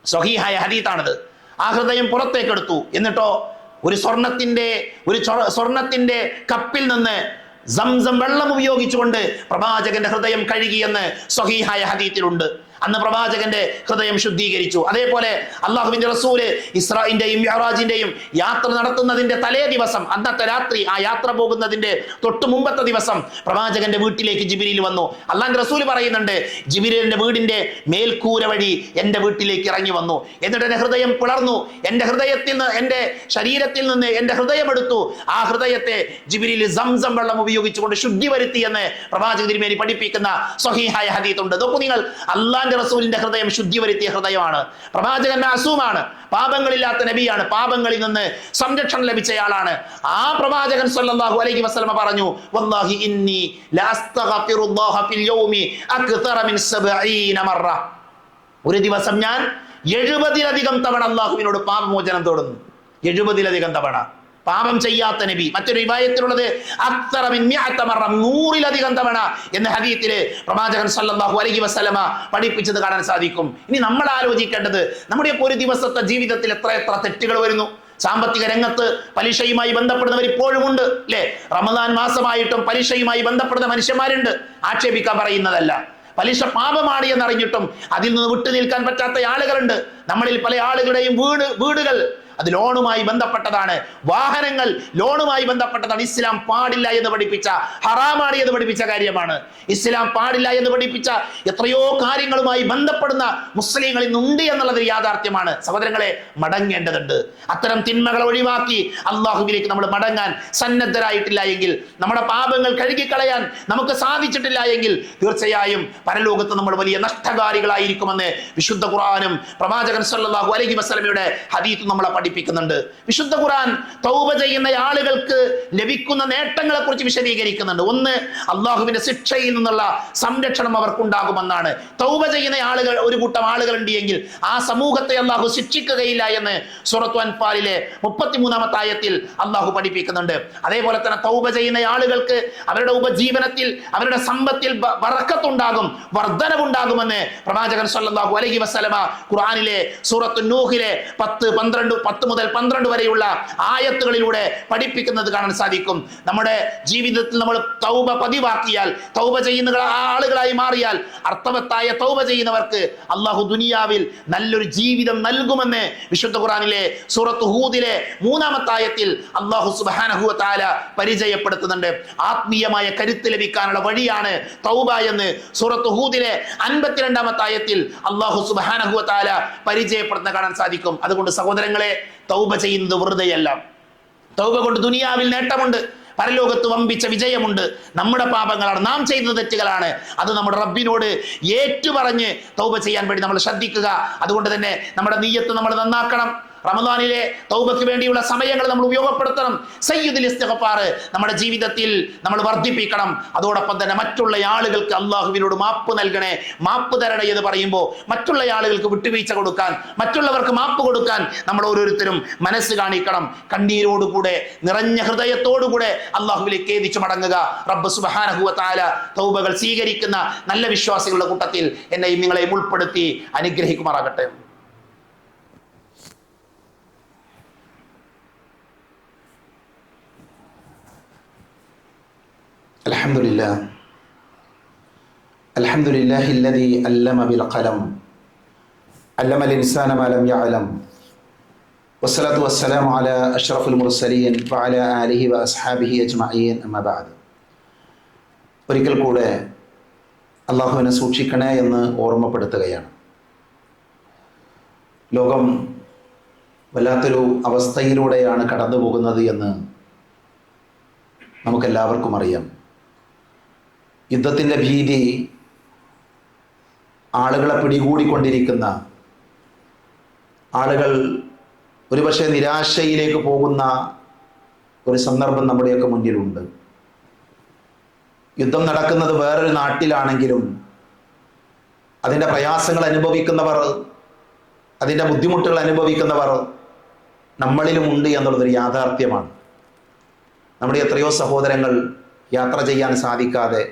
സ്വഹീഹായ ഹദീത്താണത്. ആ ഹൃദയം പുറത്തേക്കെടുത്തു. എന്നിട്ടോ ഒരു സ്വർണത്തിന്റെ കപ്പിൽ നിന്ന് സംസം വെള്ളം ഉപയോഗിച്ചുകൊണ്ട് പ്രവാചകന്റെ ഹൃദയം കഴുകിയെന്ന് സ്വഹീഹായ ഹദീസിലുണ്ട്. അന്ന് പ്രവാചകന്റെ ഹൃദയം ശുദ്ധീകരിച്ചു. അതേപോലെ അള്ളാഹുവിന്റെ റസൂല് ഇസ്രാഇന്റെയും മിഅ്റാജിന്റെയും യാത്ര നടത്തുന്നതിന്റെ തലേ ദിവസം, അന്നത്തെ രാത്രി, ആ യാത്ര പോകുന്നതിന്റെ തൊട്ട് മുമ്പത്തെ ദിവസം പ്രവാചകന്റെ വീട്ടിലേക്ക് ജിബ്രീൽ വന്നു. അള്ളാന്റെ റസൂല് പറയുന്നുണ്ട്, ജിബ്രീലിന്റെ വീടിന്റെ മേൽക്കൂര വഴി എന്റെ വീട്ടിലേക്ക് ഇറങ്ങി വന്നു. എന്നിട്ട് എന്റെ ഹൃദയം പിളർന്നു, എന്റെ ഹൃദയത്തിൽ നിന്ന്, എന്റെ ശരീരത്തിൽ നിന്ന് എന്റെ ഹൃദയം എടുത്തു. ആ ഹൃദയത്തെ ജിബ്രീൽ സംസം വെള്ളം ഉപയോഗിച്ചുകൊണ്ട് ശുദ്ധി വരുത്തി എന്ന് പ്രവാചക തിരുമേനി പഠിപ്പിക്കുന്ന സ്വഹീഹായ ഹദീസ് ഉണ്ട്. നോക്കൂ നിങ്ങൾ, അള്ളാന്റെ റസൂലിന്റെ ഹൃദയം ശുദ്ധി വരുത്തിയ ഹൃദയമാണ്. പ്രവാചകൻ മഅസൂമാണ്, പാപങ്ങളില്ലാത്ത നബിയാണ്, പാപങ്ങളിൽ നിന്ന് സംരക്ഷണം ലഭിച്ചയാളാണ്. ആ പ്രവാചകൻ സല്ലല്ലാഹു അലൈഹി വസല്ലമ പറഞ്ഞു, വല്ലാഹി ഇന്നി ലഅസ്തഗ്ഫിറുല്ലാഹ ഫിൽ യൗമി അക്തറ മിൻ 70 മറ. ഒരു ദിവസം ഞാൻ 70-ലധികം തവണ അല്ലാഹുവിനോട് പാപമോചനം തേടുന്നു. 70-ലധികം തവണ. പാപം ചെയ്യാത്ത നബി. മറ്റൊരു റിവായത്തിലുള്ളത് അക്തറ മിൻ 100 മറ, 100-ലധികം തവണ എന്ന ഹദീസിലെ പ്രവാചകൻ സല്ലല്ലാഹു അലൈഹി വസല്ലമ പഠിപ്പിച്ചത് കാണാൻ സാധിക്കും. ഇനി നമ്മൾ ആലോചിക്കേണ്ടത്, നമ്മുടെ ഒരു ദിവസത്തെ ജീവിതത്തിൽ എത്ര തെറ്റുകൾ വരുന്നു. സാമ്പത്തിക രംഗത്ത് പലിശയുമായി ബന്ധപ്പെടുന്നവർ ഇപ്പോഴും ഉണ്ട് അല്ലെ? റമദാൻ മാസമായിട്ടും പലിശയുമായി ബന്ധപ്പെടുന്ന മനുഷ്യന്മാരുണ്ട്. ആക്ഷേപിക്കാൻ പറയുന്നതല്ല. പലിശ പാപമാണ് എന്നറിഞ്ഞിട്ടും അതിൽ നിന്ന് വിട്ടു നിൽക്കാൻ പറ്റാത്ത ആളുകളുണ്ട്. നമ്മളിൽ പല ആളുകളുടെയും വീടുകൾ അത് ലോണുമായി ബന്ധപ്പെട്ടതാണ്. വാഹനങ്ങൾ ലോണുമായി ബന്ധപ്പെട്ടതാണ്. ഇസ്ലാം പാടില്ല എന്ന് പഠിപ്പിച്ച, ഹറാമാണ് എന്ന് പഠിപ്പിച്ച കാര്യമാണ്. ഇസ്ലാം പാടില്ല എന്ന് പഠിപ്പിച്ച എത്രയോ കാര്യങ്ങളുമായി ബന്ധപ്പെടുന്ന മുസ്ലിങ്ങൾ ഇന്നുണ്ട് എന്നുള്ളത് യാഥാർത്ഥ്യമാണ്. സഹോദരങ്ങളെ, മടങ്ങേണ്ടതുണ്ട്. അത്തരം തിന്മകളെ ഒഴിവാക്കി അള്ളാഹുവിലേക്ക് നമ്മൾ മടങ്ങാൻ സന്നദ്ധരായിട്ടില്ല എങ്കിൽ, നമ്മുടെ പാപങ്ങൾ കഴുകിക്കളയാൻ നമുക്ക് സാധിച്ചിട്ടില്ല എങ്കിൽ തീർച്ചയായും പരലോകത്ത് നമ്മൾ വലിയ നഷ്ടകാരികളായിരിക്കുമെന്ന് വിശുദ്ധ ഖുർആനും പ്രവാചകൻ സല്ലല്ലാഹു അലൈഹി വസല്ലമയുടെ ഹദീസും നമ്മളെ പഠിപ്പിക്കുന്നുണ്ട്. വിശുദ്ധ ഖുർആൻ തൗബ ചെയ്യുന്ന ആളുകൾക്ക് ലഭിക്കുന്ന നേട്ടങ്ങളെ കുറിച്ച് വിശദീകരിക്കുന്നുണ്ട്. ഒന്ന്, അള്ളാഹുവിന്റെ ശിക്ഷയിൽ നിന്നുള്ള സംരക്ഷണം അവർക്കുണ്ടാകുമെന്നാണ്. തൗബ ചെയ്യുന്ന ആളുകൾ, ഒരു കൂട്ടം ആളുകൾ ഉണ്ട് എങ്കിൽ ആ സമൂഹത്തെ അള്ളാഹു ശിക്ഷിക്കുകയില്ല എന്ന് സൂറത്തുൽ അൻഫാലിലെ 33-ാമത്തെ ആയത്തിൽ അള്ളാഹു പഠിപ്പിക്കുന്നുണ്ട്. അതേപോലെ തന്നെ തൗബ ചെയ്യുന്ന ആളുകൾക്ക് അവരുടെ ഉപജീവനത്തിൽ, അവരുടെ സമ്പത്തിൽ ബറക്കത്തുണ്ടാകും, വർധനവുണ്ടാകുമെന്ന് പ്രവാചകൻ സല്ലല്ലാഹു അലൈഹി വസല്ലമ ഖുർആനിലെ സൂറത്തുൻ നൂഹിലെ 10 മുതൽ 12 വരെയുള്ള ആയത്തുകളിലൂടെ പഠിപ്പിക്കുന്നത് കാണാൻ സാധിക്കും. നമ്മുടെ ജീവിതത്തിൽ നമ്മൾ തൗബ പതിവാക്കിയാൽ, തൗബ ചെയ്യുന്ന ആളുകളായി മാറിയാൽ, അർത്ഥവത്തായ തൗബ ചെയ്യുന്നവർക്ക് അള്ളാഹു ദുനിയാവിൽ നല്ലൊരു ജീവിതം നൽകുമെന്ന് വിശുദ്ധ ഖുർആനിലെ സൂറത്ത് ഹൂദിലെ 3-ാമത്തെ ആയത്തിൽ അള്ളാഹു സുബ്ഹാനഹു വ തആല പരിചയപ്പെടുത്തുന്നുണ്ട്. ആത്മീയമായ കരുത്ത് ലഭിക്കാനുള്ള വഴിയാണ് തൗബ എന്ന് സൂറത്ത് ഹൂദിലെ 52-ാമത്തെ ആയത്തിൽ അള്ളാഹു സുബ്ഹാനഹു വ തആല പരിചയപ്പെടുത്തുന്ന കാണാൻ സാധിക്കും. അതുകൊണ്ട് സഹോദരങ്ങളെ, തൗബ ചെയ്യുന്നത് വെറുതെയല്ല. തൗബ കൊണ്ട് ദുനിയാവിൽ നേട്ടമുണ്ട്, പരലോകത്ത് വമ്പിച്ച വിജയമുണ്ട്. നമ്മുടെ പാപങ്ങളാണ്, നാം ചെയ്ത തെറ്റുകളാണ്. അത് നമ്മുടെ റബ്ബിനോട് ഏറ്റുപറഞ്ഞ് തൗബ ചെയ്യാൻ വേണ്ടി നമ്മൾ ശ്രദ്ധിക്കുക. അതുകൊണ്ട് തന്നെ നമ്മുടെ നിയ്യത്ത് നമ്മൾ നന്നാക്കണം. റമദാനിലെ തൗബയ്ക്ക് വേണ്ടിയുള്ള സമയങ്ങൾ നമ്മൾ ഉപയോഗപ്പെടുത്തണം. സയ്യിദുൽ ഇസ്തിഗ്ഫാർ നമ്മുടെ ജീവിതത്തിൽ നമ്മൾ വർദ്ധിപ്പിക്കണം. അതോടൊപ്പം തന്നെ മറ്റുള്ള ആളുകൾക്ക് അള്ളാഹുവിനോട് മാപ്പ് നൽകണേ, മാപ്പ് തരണേ എന്ന് പറയുമ്പോൾ മറ്റുള്ള ആളുകൾക്ക് വിട്ടുവീഴ്ച കൊടുക്കാൻ, മറ്റുള്ളവർക്ക് മാപ്പ് കൊടുക്കാൻ നമ്മൾ ഓരോരുത്തരും മനസ്സ് കാണിക്കണം. കണ്ണീരോടുകൂടെ, നിറഞ്ഞ ഹൃദയത്തോടുകൂടെ അള്ളാഹുവിലേക്ക് ഖേദിച്ചു മടങ്ങുക. റബ്ബ് സുബ്ഹാനഹു വ തആല തൗബകൾ സ്വീകരിക്കുന്ന നല്ല വിശ്വാസികളുടെ കൂട്ടത്തിൽ എന്നെയും നിങ്ങളെയും ഉൾപ്പെടുത്തി അനുഗ്രഹിക്കുമാറാകട്ടെ. അൽഹംദുലില്ലാഹില്ലദീ അല്ലമ ബിൽ ഖലം അല്ലമൽ ഇൻസാന മാ ലം യഅലം വസ്സലാത്തു വസ്സലാമു അലാ അഷ്റഫുൽ മുർസലീൻ വഅലാ ആലിഹി വഅസ്ഹാബിഹി അജ്മഈൻ അമ്മാ ബഅദ്. ഒരിക്കൽ കൂടെ അള്ളാഹുവിനെ സൂക്ഷിക്കണേ എന്ന് ഓർമ്മപ്പെടുത്തുകയാണ്. ലോകം വല്ലാത്തൊരു അവസ്ഥയിലൂടെയാണ് കടന്നു പോകുന്നത് എന്ന് നമുക്കെല്ലാവർക്കും അറിയാം. യുദ്ധത്തിൻ്റെ ഭീതി ആളുകളെ പിടികൂടിക്കൊണ്ടിരിക്കുന്ന, ആളുകൾ ഒരുപക്ഷെ നിരാശയിലേക്ക് പോകുന്ന ഒരു സന്ദർഭം നമ്മുടെയൊക്കെ മുന്നിലുണ്ട്. യുദ്ധം നടക്കുന്നത് വേറൊരു നാട്ടിലാണെങ്കിലും അതിൻ്റെ പ്രയാസങ്ങൾ അനുഭവിക്കുന്നവർ, അതിൻ്റെ ബുദ്ധിമുട്ടുകൾ അനുഭവിക്കുന്നവർ നമ്മളിലുമുണ്ട് എന്നുള്ളതൊരു യാഥാർത്ഥ്യമാണ്. നമ്മുടെ എത്രയോ സഹോദരങ്ങൾ യാത്ര ചെയ്യാൻ സാധിക്കാതെ,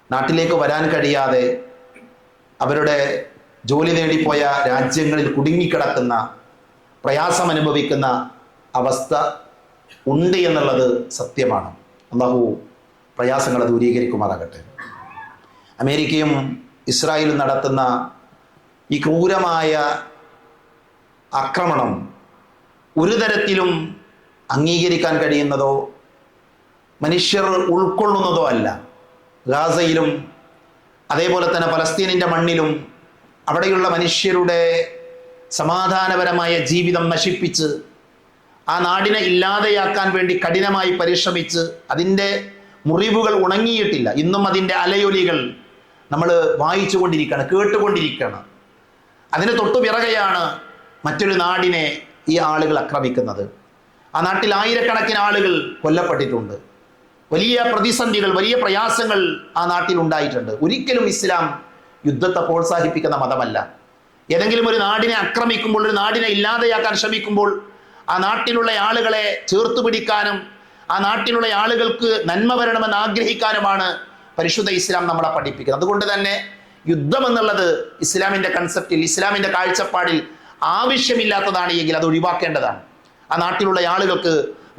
നാട്ടിലേക്ക് വരാൻ കഴിയാതെ, അവരുടെ ജോലി നേടിപ്പോയ രാജ്യങ്ങളിൽ കുടുങ്ങിക്കിടക്കുന്ന, പ്രയാസം അനുഭവിക്കുന്ന അവസ്ഥ ഉണ്ട് എന്നുള്ളത് സത്യമാണ്. അല്ലാഹു പ്രയാസങ്ങളെ ദൂരീകരിക്കുമാറാകട്ടെ. അമേരിക്കയും ഇസ്രായേലും നടത്തുന്ന ഈ ക്രൂരമായ ആക്രമണം ഒരു തരത്തിലും അംഗീകരിക്കാൻ കഴിയുന്നതോ മനുഷ്യർ ഉൾക്കൊള്ളുന്നതോ അല്ല. ഗാസയിലും അതേപോലെ തന്നെ പലസ്തീനിൻ്റെ മണ്ണിലും അവിടെയുള്ള മനുഷ്യരുടെ സമാധാനപരമായ ജീവിതം നശിപ്പിച്ച് ആ നാടിനെ ഇല്ലാതെയാക്കാൻ വേണ്ടി കഠിനമായി പരിശ്രമിച്ച് അതിൻ്റെ മുറിവുകൾ ഉണങ്ങിയിട്ടില്ല. ഇന്നും അതിൻ്റെ അലയൊലികൾ നമ്മൾ വായിച്ചു കൊണ്ടിരിക്കുകയാണ്, കേട്ടുകൊണ്ടിരിക്കുകയാണ്. അതിന് തൊട്ടു പിറകെയാണ് മറ്റൊരു നാടിനെ ഈ ആളുകൾ ആക്രമിക്കുന്നത്. ആ നാട്ടിൽ ആയിരക്കണക്കിന് ആളുകൾ കൊല്ലപ്പെട്ടിട്ടുണ്ട്. വലിയ പ്രതിസന്ധികൾ, വലിയ പ്രയാസങ്ങൾ ആ നാട്ടിൽ ഉണ്ടായിട്ടുണ്ട്. ഒരിക്കലും ഇസ്ലാം യുദ്ധത്തെ പ്രോത്സാഹിപ്പിക്കുന്ന മതമല്ല. ഏതെങ്കിലും ഒരു നാടിനെ ആക്രമിക്കുമ്പോൾ, ഒരു നാടിനെ ഇല്ലാതെയാക്കാൻ ശ്രമിക്കുമ്പോൾ ആ നാട്ടിലുള്ള ആളുകളെ ചേർത്ത് പിടിക്കാനും ആ നാട്ടിലുള്ള ആളുകൾക്ക് നന്മ വരണമെന്ന് ആഗ്രഹിക്കാനുമാണ് പരിശുദ്ധ ഇസ്ലാം നമ്മളെ പഠിപ്പിക്കുന്നത്. അതുകൊണ്ട് തന്നെ യുദ്ധം എന്നുള്ളത് ഇസ്ലാമിൻ്റെ കൺസെപ്റ്റിൽ, ഇസ്ലാമിൻ്റെ കാഴ്ചപ്പാടിൽ ആവശ്യമില്ലാത്തതാണ് എങ്കിൽ അത് ഒഴിവാക്കേണ്ടതാണ്. ആ നാട്ടിലുള്ള ആളുകൾക്ക്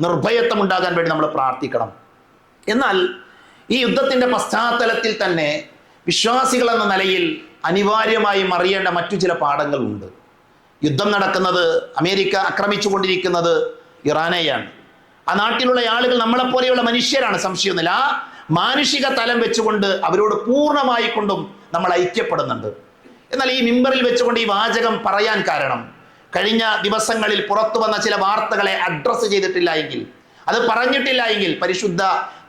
നിർഭയത്വം ഉണ്ടാകാൻ വേണ്ടി നമ്മൾ പ്രാർത്ഥിക്കണം. എന്നാൽ ഈ യുദ്ധത്തിൻ്റെ പശ്ചാത്തലത്തിൽ തന്നെ വിശ്വാസികൾ എന്ന നിലയിൽ അനിവാര്യമായും അറിയേണ്ട മറ്റു ചില പാഠങ്ങളുണ്ട്. യുദ്ധം നടക്കുന്നത്, അമേരിക്ക ആക്രമിച്ചുകൊണ്ടിരിക്കുന്നത് ഇറാനെയാണ്. ആ നാട്ടിലുള്ള ആളുകൾ നമ്മളെപ്പോലെയുള്ള മനുഷ്യരാണ്, സംശയമൊന്നുമില്ല. ആ മാനുഷിക തലം വെച്ചുകൊണ്ട് അവരോട് പൂർണ്ണമായി കൊണ്ടും നമ്മൾ ഐക്യപ്പെടുന്നുണ്ട്. എന്നാൽ ഈ മിമ്പറിൽ വെച്ചുകൊണ്ട് ഈ വാചകം പറയാൻ കാരണം, കഴിഞ്ഞ ദിവസങ്ങളിൽ പുറത്തു വന്ന ചില വാർത്തകളെ അഡ്രസ്സ് ചെയ്തിട്ടില്ല എങ്കിൽ, അത് പറഞ്ഞിട്ടില്ല എങ്കിൽ പരിശുദ്ധ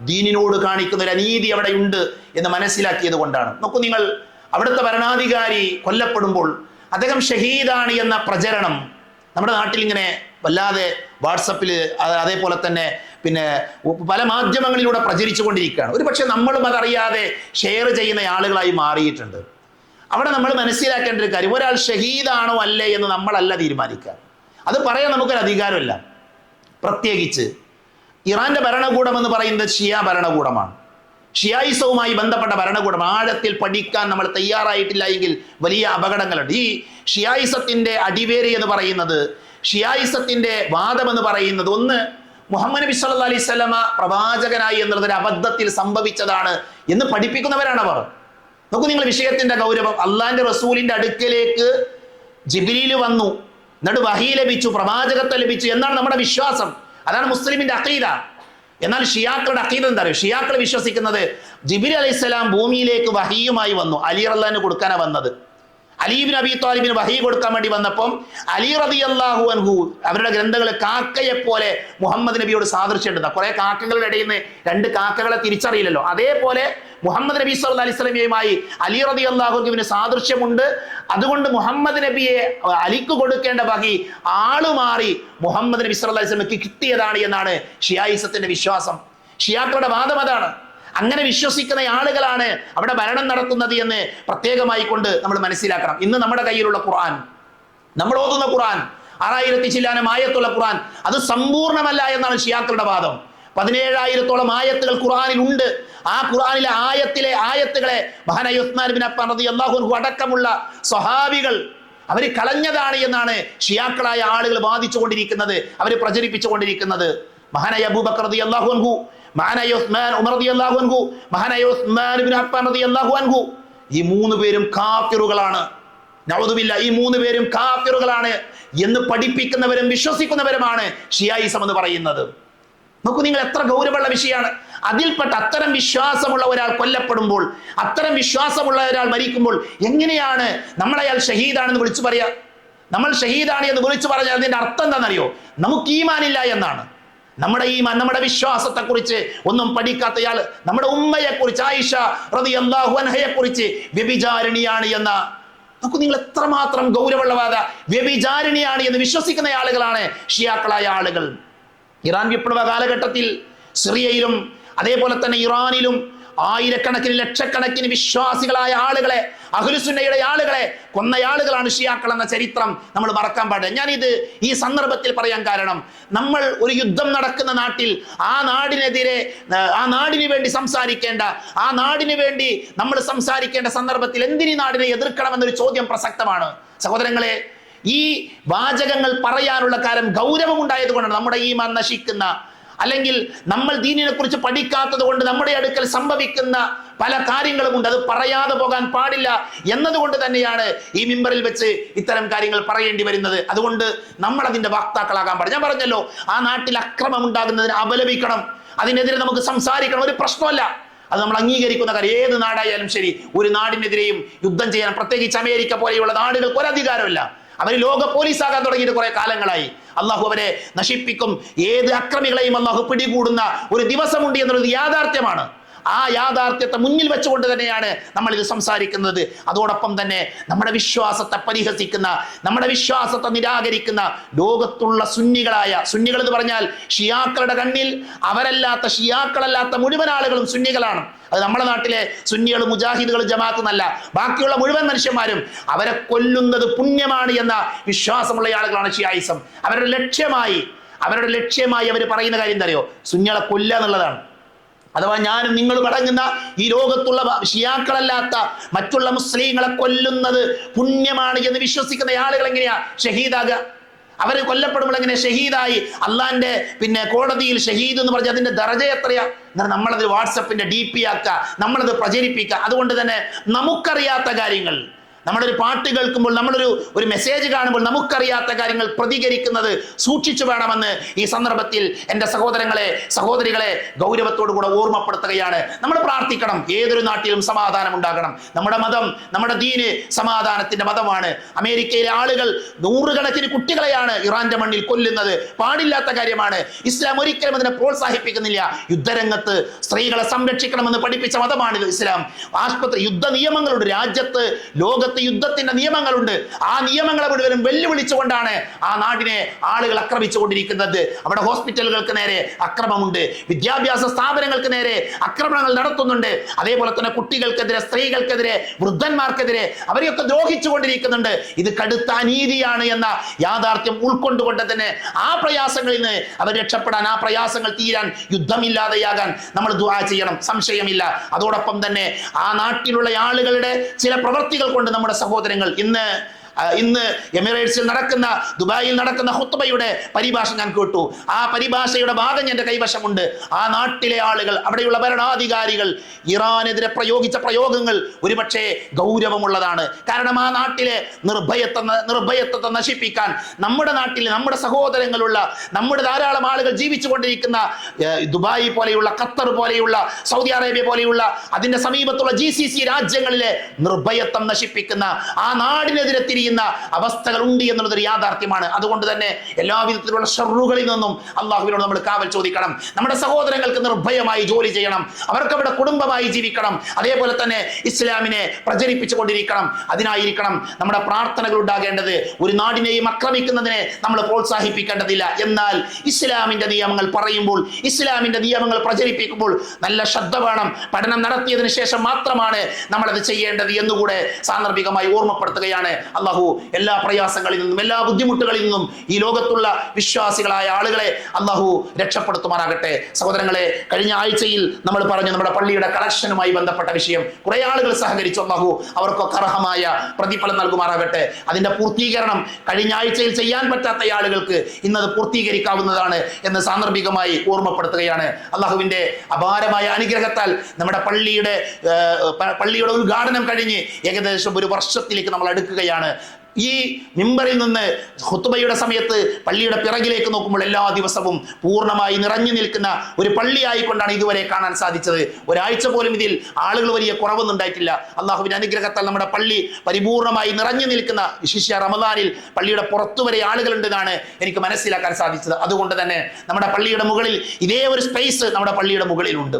ദീനിനോട് കാണിക്കുന്ന ഒരു അനീതി അവിടെ ഉണ്ട് എന്ന് മനസ്സിലാക്കിയത് കൊണ്ടാണ്. നോക്കൂ നിങ്ങൾ, അവിടുത്തെ ഭരണാധികാരി കൊല്ലപ്പെടുമ്പോൾ അദ്ദേഹം ഷഹീദാണ് എന്ന പ്രചരണം നമ്മുടെ നാട്ടിൽ ഇങ്ങനെ വല്ലാതെ വാട്സപ്പിൽ, അതേപോലെ തന്നെ പിന്നെ പല മാധ്യമങ്ങളിലൂടെ പ്രചരിച്ചു കൊണ്ടിരിക്കുകയാണ്. ഒരു പക്ഷെ നമ്മളും അതറിയാതെ ഷെയർ ചെയ്യുന്ന ആളുകളായി മാറിയിട്ടുണ്ട്. അവിടെ നമ്മൾ മനസ്സിലാക്കേണ്ട ഒരു കാര്യം, ഒരാൾ ഷഹീദാണോ അല്ലേ എന്ന് നമ്മളല്ല തീരുമാനിക്കുക. അത് പറയാൻ നമുക്കൊരു അധികാരമില്ല. പ്രത്യേകിച്ച് ഇറാന്റെ ഭരണകൂടം എന്ന് പറയുന്നത് ഷിയ ഭരണകൂടമാണ്. ഷിയായിസവുമായി ബന്ധപ്പെട്ട ഭരണകൂടം. ആഴത്തിൽ പഠിക്കാൻ നമ്മൾ തയ്യാറായിട്ടില്ല എങ്കിൽ വലിയ അപകടങ്ങളുണ്ട്. ഈ ഷിയായിസത്തിന്റെ അടിവേര് എന്ന് പറയുന്നത്, ഷിയായിസത്തിന്റെ വാദം എന്ന് പറയുന്നത്, ഒന്ന് മുഹമ്മദ് നബി സല്ലല്ലാഹു അലൈഹി വസല്ലമ പ്രവാചകനായി എന്നുള്ളത് ഒരു അബദ്ധത്തിൽ സംഭവിച്ചതാണ് എന്ന് പഠിപ്പിക്കുന്നവരാണ് അവർ. നോക്കൂ നിങ്ങൾ വിഷയത്തിന്റെ ഗൗരവം. അള്ളാന്റെ റസൂലിന്റെ അടുക്കലേക്ക് ജിബ്രീൽ വന്നു, എന്നിട്ട് വഹീ ലഭിച്ചു, പ്രവാചകത്വം ലഭിച്ചു എന്നാണ് നമ്മുടെ വിശ്വാസം. അതാണ് മുസ്ലിമിന്റെ അഖീദ. എന്നാൽ ഷിയാക്കളുടെ അഖീദ എന്താ പറയുക? ഷിയാക്കൾ വിശ്വസിക്കുന്നത് ജിബ്രീൽ അലൈഹിസ്സലാം ഭൂമിയിലേക്ക് വഹിയുമായി വന്നു. അലി റളിയല്ലാഹു അൻഹു കൊടുക്കാനാണ് വന്നത്. അലി ഇബ്നു അബീ ത്വാലിബിന് വഹി കൊടുക്കാൻ വേണ്ടി വന്നപ്പം അലി റളിയല്ലാഹു അൻഹു അവരുടെ ഗ്രന്ഥങ്ങൾ കാക്കയെ പോലെ മുഹമ്മദ് നബിയോട് സാദൃശ്യമുണ്ട്. കുറെ കാക്കകളുടെ ഇടയിൽ നിന്ന് രണ്ട് കാക്കകളെ തിരിച്ചറിയില്ലല്ലോ, അതേപോലെ മുഹമ്മദ് നബി സല്ലല്ലാഹു അലൈഹി വസല്ലമയുമായി അലി റളിയല്ലാഹു അൻഹുവിന് സാദൃശ്യമുണ്ട്. അതുകൊണ്ട് മുഹമ്മദ് നബിയെ അലിക്ക് കൊടുക്കേണ്ട വഹി ആളുമാറി മുഹമ്മദ് നബി സല്ലല്ലാഹു അലൈഹി വസല്ലമയ്ക്ക് കിട്ടിയതാണ് എന്നാണ് ഷിയായിസത്തിന്റെ വിശ്വാസം. ഷിയാക്കളുടെ വാദം അതാണ്. അങ്ങനെ വിശ്വസിക്കുന്ന ആളുകളാണ് അവിടെ ഭരണം നടത്തുന്നത് എന്ന് പ്രത്യേകമായി കൊണ്ട് നമ്മൾ മനസ്സിലാക്കണം. ഇന്ന് നമ്മുടെ കയ്യിലുള്ള ഖുർആൻ, നമ്മൾ ഓതുന്ന ഖുർആൻ, 6000 ചില്ലാനം ആയത്തുള്ള ഖുർആൻ, അത് സമ്പൂർണ്ണമല്ല എന്നാണ് ഷിയാക്കളുടെ വാദം. 17,000-ഓളം ആയത്തുകൾ ഖുർആനിൽ ഉണ്ട്. ആ ഖുർആനിലെ ആയത്തുകളെ മഹാനായ ഉസ്മാൻ ഇബ്നു അഫ്ഫാൻ റളിയല്ലാഹു അൻഹു അടക്കമുള്ള സ്വഹാബികൾ അവർ കളഞ്ഞതാണ് എന്നാണ് ഷിയാക്കളായ ആളുകൾ വാദിച്ചുകൊണ്ടിരിക്കുന്നത്, അവർ പ്രചരിപ്പിച്ചുകൊണ്ടിരിക്കുന്നത്. മഹാനായ അബൂബക്കർ റളിയല്ലാഹു അൻഹു, മഹാനായ ഉസ്മാൻ ഉമർ റളിയല്ലാഹു അൻഹു, മഹാനായ ഉസ്മാൻ ഇബ്നു അഫ്ഫാൻ റളിയല്ലാഹു അൻഹു, ഈ മൂന്ന് പേരും കാഫിറുകളാണ്. നഊദുബില്ലാ, ഈ മൂന്ന് പേരും കാഫിറുകളാണ് എന്ന് പഠിപ്പിക്കുന്നവരും വിശ്വസിക്കുന്നവരുമാണ് ഷിയായിസം എന്ന് പറയുന്നത്. നോക്കൂ നിങ്ങൾ, എത്ര ഗൗരവമുള്ള വിഷയമാണ്. അതിൽപ്പെട്ട അത്തരം വിശ്വാസമുള്ള ഒരാൾ കൊല്ലപ്പെടുമ്പോൾ, അത്തരം വിശ്വാസമുള്ള ഒരാൾ മരിക്കുമ്പോൾ എങ്ങനെയാണ് നമ്മളയാൾ ഷഹീദാണെന്ന് വിളിച്ചു പറയാ? നമ്മൾ ഷഹീദാണ് എന്ന് വിളിച്ചു പറഞ്ഞാൽ അതിന്റെ അർത്ഥം എന്താണെന്നറിയോ? നമുക്ക് ഈമാനില്ല എന്നാണ്. നമ്മുടെ ഈമാൻ, നമ്മുടെ വിശ്വാസത്തെ കുറിച്ച് ഒന്നും പഠിക്കാത്തയാൾ നമ്മുടെ ഉമ്മയെ കുറിച്ച്, ആയിഷ റളിയല്ലാഹു അൻഹയെ കുറിച്ച് വ്യഭിചാരിണിയാണ് എന്ന, നോക്കൂ നിങ്ങൾ എത്രമാത്രം ഗൗരവമുള്ള വാദ, വ്യഭിചാരിണിയാണ് എന്ന് വിശ്വസിക്കുന്ന ആളുകളാണ് ഷിയാക്കളായ ആളുകൾ. ഇറാൻ വിപ്ലവ കാലഘട്ടത്തിൽ സിറിയയിലും അതേപോലെ തന്നെ ഇറാനിലും ആയിരക്കണക്കിന് ലക്ഷക്കണക്കിന് വിശ്വാസികളായ ആളുകളെ, അഹ്ലുസുന്നയുടെ ആളുകളെ കൊന്ന ആളുകളാണ് ഷിയാക്കൾ എന്ന ചരിത്രം നമ്മൾ മറക്കാൻ പാടില്ല. ഞാനിത് ഈ സന്ദർഭത്തിൽ പറയാൻ കാരണം, നമ്മൾ ഒരു യുദ്ധം നടക്കുന്ന നാട്ടിൽ ആ നാടിനെതിരെ, ആ നാടിന് വേണ്ടി സംസാരിക്കേണ്ട, ആ നാടിന് വേണ്ടി നമ്മൾ സംസാരിക്കേണ്ട സന്ദർഭത്തിൽ എന്തിനീ നാടിനെ എതിർക്കണമെന്നൊരു ചോദ്യം പ്രസക്തമാണ്. സഹോദരങ്ങളെ, ഈ വാചകങ്ങൾ പറയാനുള്ള കാര്യം ഗൗരവം ഉണ്ടായത് കൊണ്ടാണ്. നമ്മുടെ ഈമാൻ നശിക്കുന്ന, അല്ലെങ്കിൽ നമ്മൾ ദീനിനെ കുറിച്ച് പഠിക്കാത്തത് കൊണ്ട് നമ്മുടെ അടുക്കൽ സംഭവിക്കുന്ന പല കാര്യങ്ങളുമുണ്ട്. അത് പറയാതെ പോകാൻ പാടില്ല എന്നതുകൊണ്ട് തന്നെയാണ് ഈ മിമ്പറിൽ വെച്ച് ഇത്തരം കാര്യങ്ങൾ പറയേണ്ടി വരുന്നത്. അതുകൊണ്ട് നമ്മൾ അതിന്റെ വക്താക്കളാകാൻ പാടില്ല. ഞാൻ പറഞ്ഞല്ലോ, ആ നാട്ടിൽ അക്രമം ഉണ്ടാകുന്നതിന് അപലപിക്കണം, അതിനെതിരെ നമുക്ക് സംസാരിക്കണം, ഒരു പ്രശ്നമല്ല. അത് നമ്മൾ അംഗീകരിക്കുന്ന കാര്യം. ഏത് നാടായാലും ശരി, ഒരു നാടിനെതിരെയും യുദ്ധം ചെയ്യാൻ, പ്രത്യേകിച്ച് അമേരിക്ക പോലെയുള്ള നാടുകൾക്ക് ഒരധികാരമില്ല. അവർ ലോക പോലീസാകാൻ തുടങ്ങിയിട്ട് കുറെ കാലങ്ങളായി. അള്ളാഹു അവരെ നശിപ്പിക്കും. ഏത് അക്രമികളെയും അള്ളാഹു പിടികൂടുന്ന ഒരു ദിവസമുണ്ട് എന്നുള്ളത് യാഥാർത്ഥ്യമാണ്. ആ യാഥാർത്ഥ്യത്തെ മുന്നിൽ വെച്ചുകൊണ്ട് തന്നെയാണ് നമ്മൾ ഇത് സംസാരിക്കുന്നത്. അതോടൊപ്പം തന്നെ നമ്മുടെ വിശ്വാസത്തെ പരിഹസിക്കുന്ന, നമ്മുടെ വിശ്വാസത്തെ നിരാകരിക്കുന്ന ലോകത്തുള്ള സുന്നികൾ എന്ന് പറഞ്ഞാൽ ഷിയാക്കളുടെ കണ്ണിൽ അവരല്ലാത്ത, ഷിയാക്കളല്ലാത്ത മുഴുവൻ ആളുകളും സുന്നികളാണ്. അത് നമ്മുടെ നാട്ടിലെ സുന്നികൾ, മുജാഹിദുകൾ, ജമാഅത്ത് എന്നല്ല, ബാക്കിയുള്ള മുഴുവൻ മനുഷ്യന്മാരും അവരെ കൊല്ലുന്നത് പുണ്യമാണ് എന്ന വിശ്വാസമുള്ള ആളുകളാണ് ഷിയായിസം. അവരുടെ ലക്ഷ്യമായി അവർ പറയുന്ന കാര്യം എന്താ അറിയോ? സുന്നികളെ കൊല്ലുക എന്നുള്ളതാണ്. അഥവാ ഞാനും നിങ്ങളും അടങ്ങുന്ന ഈ ലോകത്തുള്ള ഷിയാക്കളല്ലാത്ത മറ്റുള്ള മുസ്ലിങ്ങളെ കൊല്ലുന്നത് പുണ്യമാണ് എന്ന് വിശ്വസിക്കുന്ന ആളുകൾ എങ്ങനെയാ ഷഹീദാകുക? അവർ കൊല്ലപ്പെടുമ്പോൾ എങ്ങനെ ഷഹീദായി? അള്ളാന്റെ കോടതിയിൽ ഷഹീദ് എന്ന് പറഞ്ഞാൽ അതിന്റെ ദറജ എത്രയാ? എന്നാൽ നമ്മളത് വാട്സപ്പിന്റെ DP ആക്കുക, നമ്മളത് പ്രചരിപ്പിക്കുക. അതുകൊണ്ട് തന്നെ നമുക്കറിയാത്ത കാര്യങ്ങൾ, നമ്മളൊരു പാട്ട് കേൾക്കുമ്പോൾ, ഒരു മെസ്സേജ് കാണുമ്പോൾ നമുക്കറിയാത്ത കാര്യങ്ങൾ പ്രതികരിക്കുന്നത് സൂക്ഷിച്ചു വേണമെന്ന് ഈ സന്ദർഭത്തിൽ എൻ്റെ സഹോദരങ്ങളെ, സഹോദരികളെ ഗൗരവത്തോടുകൂടെ ഓർമ്മപ്പെടുത്തുകയാണ്. നമ്മൾ പ്രാർത്ഥിക്കണം, ഏതൊരു നാട്ടിലും സമാധാനം ഉണ്ടാകണം. നമ്മുടെ മതം, നമ്മുടെ ദീന് സമാധാനത്തിന്റെ മതമാണ്. അമേരിക്കയിലെ ആളുകൾ നൂറുകണക്കിന് കുട്ടികളെയാണ് ഇറാന്റെ മണ്ണിൽ കൊല്ലുന്നത്. പാടില്ലാത്ത കാര്യമാണ്. ഇസ്ലാം ഒരിക്കലും അതിനെ പ്രോത്സാഹിപ്പിക്കുന്നില്ല. യുദ്ധരംഗത്ത് സ്ത്രീകളെ സംരക്ഷിക്കണമെന്ന് പഠിപ്പിച്ച മതമാണ് ഇസ്ലാം. ആശുപത്രി യുദ്ധ നിയമങ്ങളുണ്ട് രാജ്യത്ത്, ലോകത്ത് യുദ്ധത്തിന്റെ നിയമങ്ങളുണ്ട്. ആ നിയമങ്ങളെ മുഴുവനും വെല്ലുവിളിച്ചുകൊണ്ടാണ് ആ നാടിനെ ആളുകൾ ആക്രമിച്ചുകൊണ്ടിരിക്കുന്നത്. അവിടെ ഹോസ്പിറ്റലുകൾക്ക് നേരെ അക്രമമുണ്ട്, വിദ്യാഭ്യാസ സ്ഥാപനങ്ങൾക്ക് നേരെ ആക്രമണങ്ങൾ നടത്തുന്നുണ്ട്. അതേപോലെ തന്നെ കുട്ടികൾക്കെതിരെ, സ്ത്രീകൾക്കെതിരെ, വൃദ്ധന്മാർക്കെതിരെ അവരെയൊക്കെ ദ്രോഹിച്ചുകൊണ്ടിരിക്കുന്നുണ്ട്. ഇത് കടുത്ത അനീതിയാണ് എന്ന യാഥാർത്ഥ്യം ഉൾക്കൊണ്ടുകൊണ്ട് തന്നെ ആ പ്രയാസങ്ങളിൽ നിന്ന് അവർ രക്ഷപ്പെടാൻ, ആ പ്രയാസങ്ങൾ തീരാൻ, യുദ്ധമില്ലാതെയാകാൻ നമ്മൾ ദുആ ചെയ്യണം, സംശയമില്ല. അതോടൊപ്പം തന്നെ ആ നാട്ടിലുള്ള ആളുകളുടെ ചില പ്രവർത്തികൾ കൊണ്ട് നമ്മുടെ സഹോദരങ്ങൾ ഇന്ന് എമിറേറ്റ്സിൽ നടക്കുന്ന, ദുബായിൽ നടക്കുന്ന ഖുത്ബയുടെ പരിഭാഷ ഞാൻ കേട്ടു. ആ പരിഭാഷയുടെ ഭാഗം എൻ്റെ കൈവശമുണ്ട്. ആ നാട്ടിലെ ആളുകൾ, അവിടെയുള്ള ഭരണാധികാരികൾ ഇറാനെതിരെ പ്രയോഗങ്ങൾ ഒരുപക്ഷെ ഗൗരവമുള്ളതാണ്. കാരണം ആ നാട്ടിലെ നിർഭയത്വത്തെ നശിപ്പിക്കാൻ, നമ്മുടെ നാട്ടിൽ നമ്മുടെ സഹോദരങ്ങളുള്ള, നമ്മുടെ ധാരാളം ആളുകൾ ജീവിച്ചു കൊണ്ടിരിക്കുന്ന ദുബായ് പോലെയുള്ള, ഖത്തർ പോലെയുള്ള, സൗദി അറേബ്യ പോലെയുള്ള അതിന്റെ സമീപത്തുള്ള GCC രാജ്യങ്ങളിലെ നിർഭയത്വം നശിപ്പിക്കുന്ന, ആ നാടിനെതിരെ അവസ്ഥകൾ ഉണ്ട് എന്നുള്ളതൊരു യാഥാർത്ഥ്യമാണ്. അതുകൊണ്ട് തന്നെ എല്ലാവിധത്തിലുള്ള ഷർറുകളിൽ നിന്നും അള്ളാഹുവിനോട് നമ്മൾ കാവൽ ചോദിക്കണം. നമ്മുടെ സഹോദരങ്ങൾക്ക് നിർഭയമായി ജോലി ചെയ്യണം, അവർക്ക് അവിടെ കുടുംബമായി ജീവിക്കണം. അതേപോലെ തന്നെ ഇസ്ലാമിനെ പ്രചരിപ്പിച്ചു കൊണ്ടിരിക്കണം. അതിനായിരിക്കണം നമ്മുടെ പ്രാർത്ഥനകൾ ഉണ്ടാകേണ്ടത്. ഒരു നാടിനെയും ആക്രമിക്കുന്നതിനെ നമ്മൾ പ്രോത്സാഹിപ്പിക്കേണ്ടതില്ല. എന്നാൽ ഇസ്ലാമിന്റെ നിയമങ്ങൾ പറയുമ്പോൾ, ഇസ്ലാമിന്റെ നിയമങ്ങൾ പ്രചരിപ്പിക്കുമ്പോൾ നല്ല ശ്രദ്ധ വേണം. പഠനം നടത്തിയതിനു ശേഷം മാത്രമാണ് നമ്മളത് ചെയ്യേണ്ടത് എന്നുകൂടെ സാന്ദർഭികമായി ഓർമ്മപ്പെടുത്തുകയാണ്. അള്ളാഹു എല്ലാ പ്രയാസങ്ങളിൽ നിന്നും, എല്ലാ ബുദ്ധിമുട്ടുകളിൽ നിന്നും ഈ ലോകത്തുള്ള വിശ്വാസികളായ ആളുകളെ അള്ളാഹു രക്ഷപ്പെടുത്തുമാറാകട്ടെ. സഹോദരങ്ങളെ, കഴിഞ്ഞ ആഴ്ചയിൽ നമ്മൾ പറഞ്ഞു നമ്മുടെ പള്ളിയുടെ കളക്ഷനുമായി ബന്ധപ്പെട്ട വിഷയം. കുറെ ആളുകൾ സഹകരിച്ചു. അള്ളാഹു അവർക്കൊക്കെ അർഹമായ പ്രതിഫലം നൽകുമാറാകട്ടെ. അതിന്റെ പൂർത്തീകരണം കഴിഞ്ഞ ആഴ്ചയിൽ ചെയ്യാൻ പറ്റാത്ത ആളുകൾക്ക് ഇന്നത് പൂർത്തീകരിക്കാവുന്നതാണ് എന്ന് സാന്ദർഭികമായി ഓർമ്മപ്പെടുത്തുകയാണ്. അള്ളാഹുവിന്റെ അപാരമായ അനുഗ്രഹത്താൽ നമ്മുടെ പള്ളിയുടെ ഉദ്ഘാടനം കഴിഞ്ഞ് ഏകദേശം ഒരു വർഷത്തിലേക്ക് നമ്മൾ അടുക്കുകയാണ്. ഈ മിമ്പറിൽ നിന്ന് ഖുത്ബയുടെ സമയത്ത് പള്ളിയുടെ പിറകിലേക്ക് നോക്കുമ്പോൾ എല്ലാ ദിവസവും പൂർണ്ണമായി നിറഞ്ഞു നിൽക്കുന്ന ഒരു പള്ളിയായിക്കൊണ്ടാണ് ഇതുവരെ കാണാൻ സാധിച്ചത്. ഒരാഴ്ച പോലും ഇതിൽ ആളുകൾ വലിയ കുറവൊന്നും ഉണ്ടായിട്ടില്ല. അള്ളാഹുവിന്റെ അനുഗ്രഹത്താൽ നമ്മുടെ പള്ളി പരിപൂർണമായി നിറഞ്ഞു നിൽക്കുന്ന, വിശിഷ്യ റമദാനിൽ പള്ളിയുടെ പുറത്തുവരെ ആളുകളുണ്ടെന്നാണ് എനിക്ക് മനസ്സിലാക്കാൻ സാധിച്ചത്. അതുകൊണ്ട് തന്നെ നമ്മുടെ പള്ളിയുടെ മുകളിൽ ഇതേ ഒരു സ്പേസ് നമ്മുടെ പള്ളിയുടെ മുകളിലുണ്ട്.